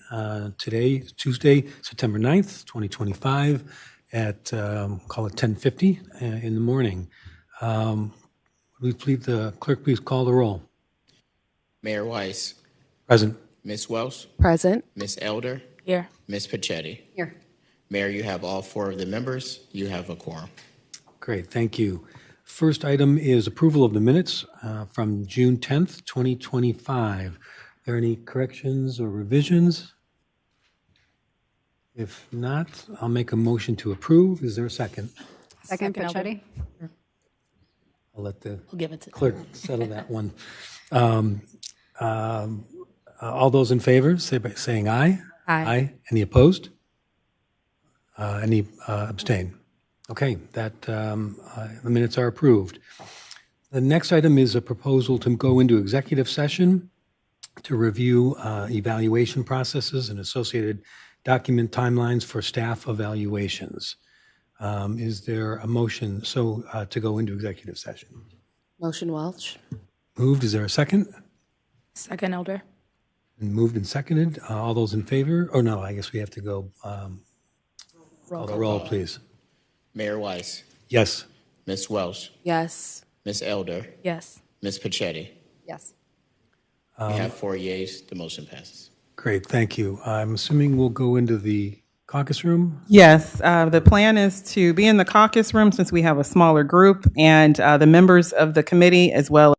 Today is Tuesday, September 9th, 2025 at, call it 10:50 in the morning. Would the clerk please call the roll? Mayor Weiss. Present. Ms. Welsh. Present. Ms. Elder. Here. Ms. Pachetti. Here. Mayor, you have all 4 of the members. You have a quorum. Great, thank you. First item is approval of the minutes from June 10th, 2025. Are there any corrections or revisions? If not, I'll make a motion to approve. Is there a second? Second, Pachetti. I'll let the We'll give it to clerk settle that one. All those in favor, say by saying aye. Aye. Any opposed? Any abstain? Okay, that the minutes are approved. The next item is a proposal to go into executive session to review evaluation processes and associated document timelines for staff evaluations. Is there a motion to go into executive session? Motion Welch. Moved. Is there a second? Second Elder. And moved and seconded. All those in favor? Oh, no, I guess we have to go. Roll The call. roll, please. Mayor Weiss. Yes. Ms. Welsh. Yes. Ms. Elder. Yes. Ms. Pachetti. Yes. We have 4 yeas. The motion passes. Great, thank you. I'm assuming we'll go into the caucus room? Yes, the plan is to be in the caucus room since we have a smaller group, and the members of the committee as well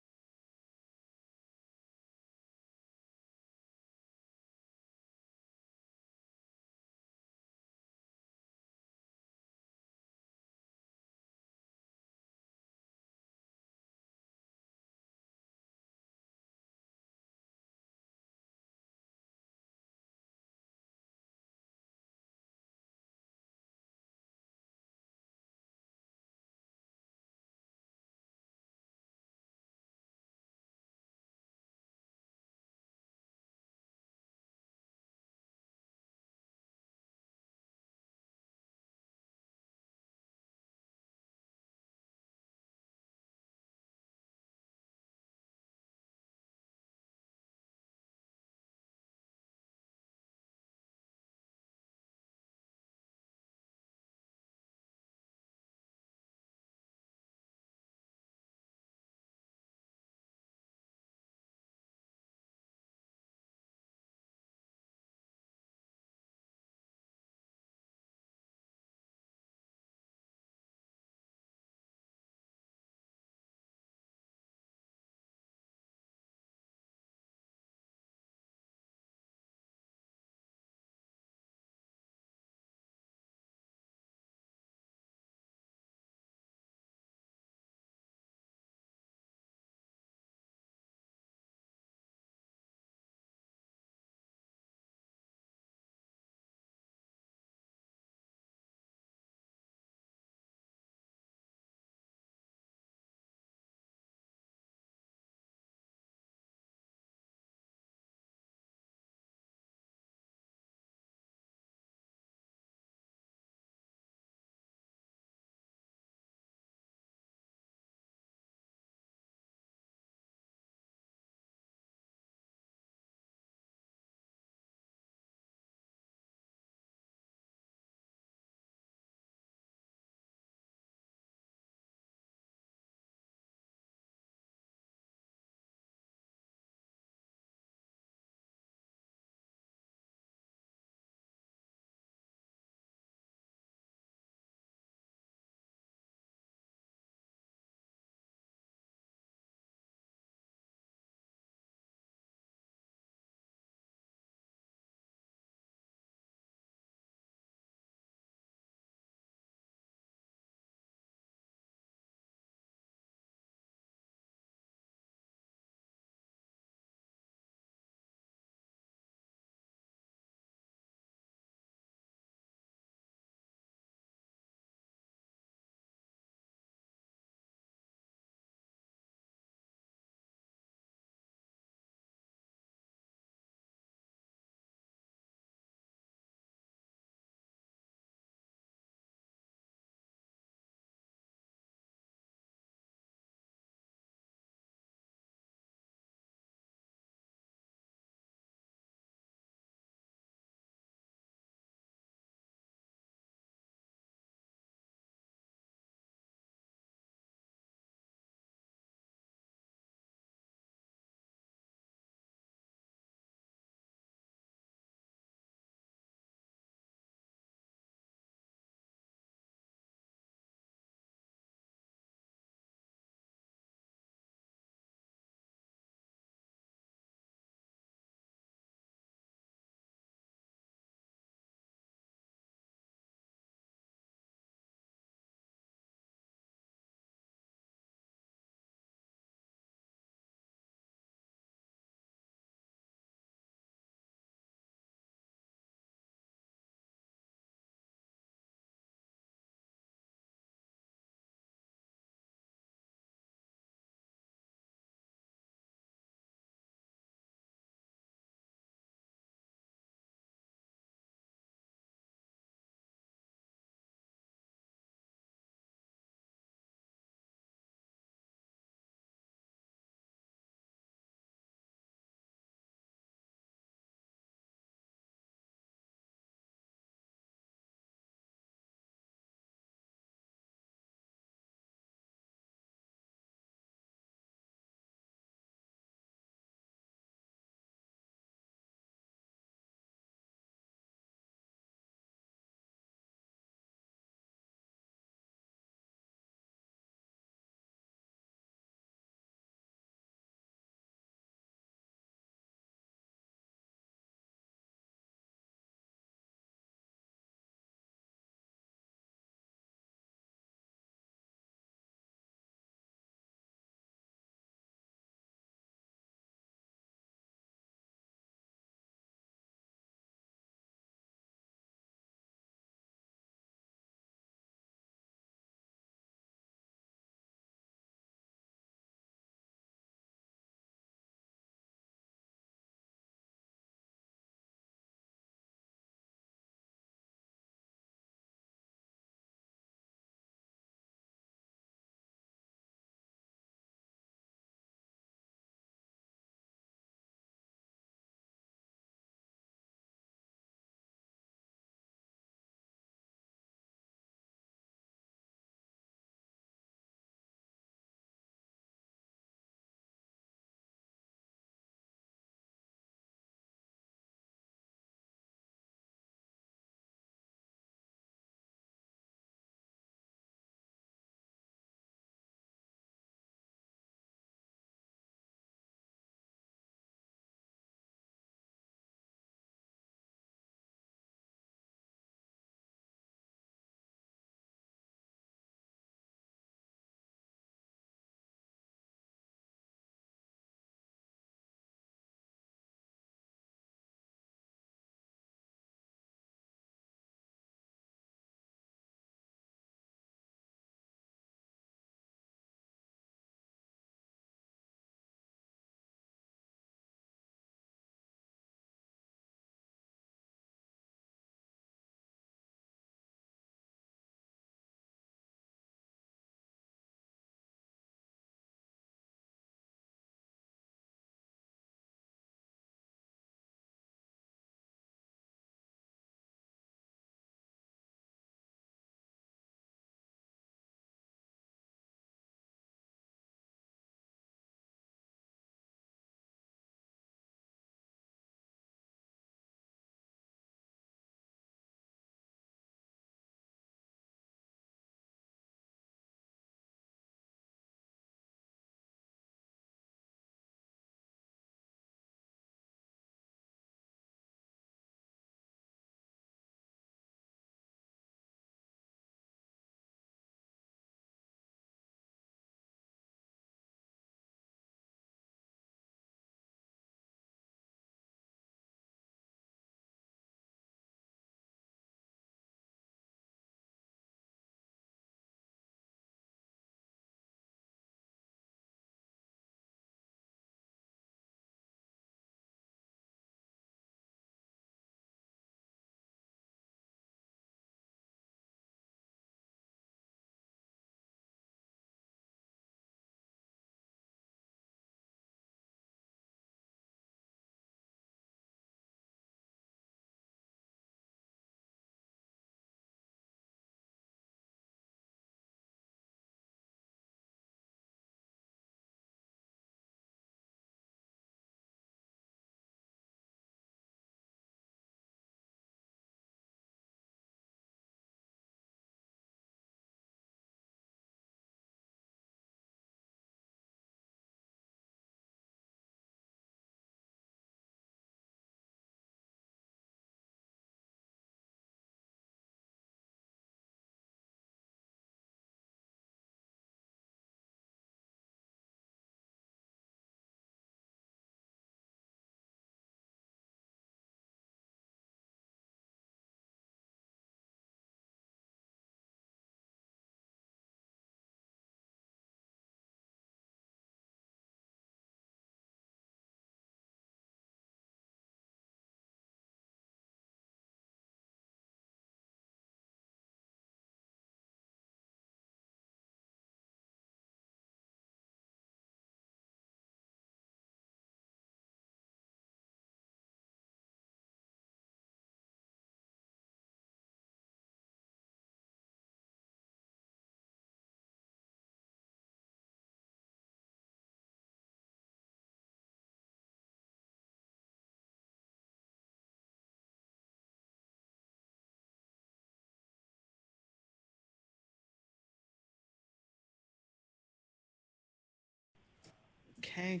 Okay.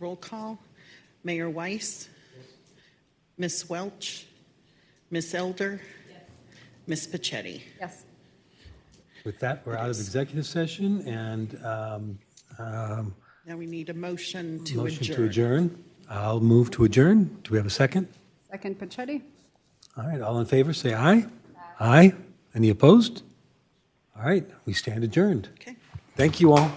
Roll call. Mayor Weiss. Ms. Welch. Ms. Elder. Ms. Pachetti. Yes. With that, we're out of executive session, and Now we need a motion to motion adjourn. to adjourn. I'll move to adjourn. Do we have a second? Second, Pachetti. All right, all in favor, say aye. Aye. Any opposed? All right, we stand adjourned. Okay. Thank you all.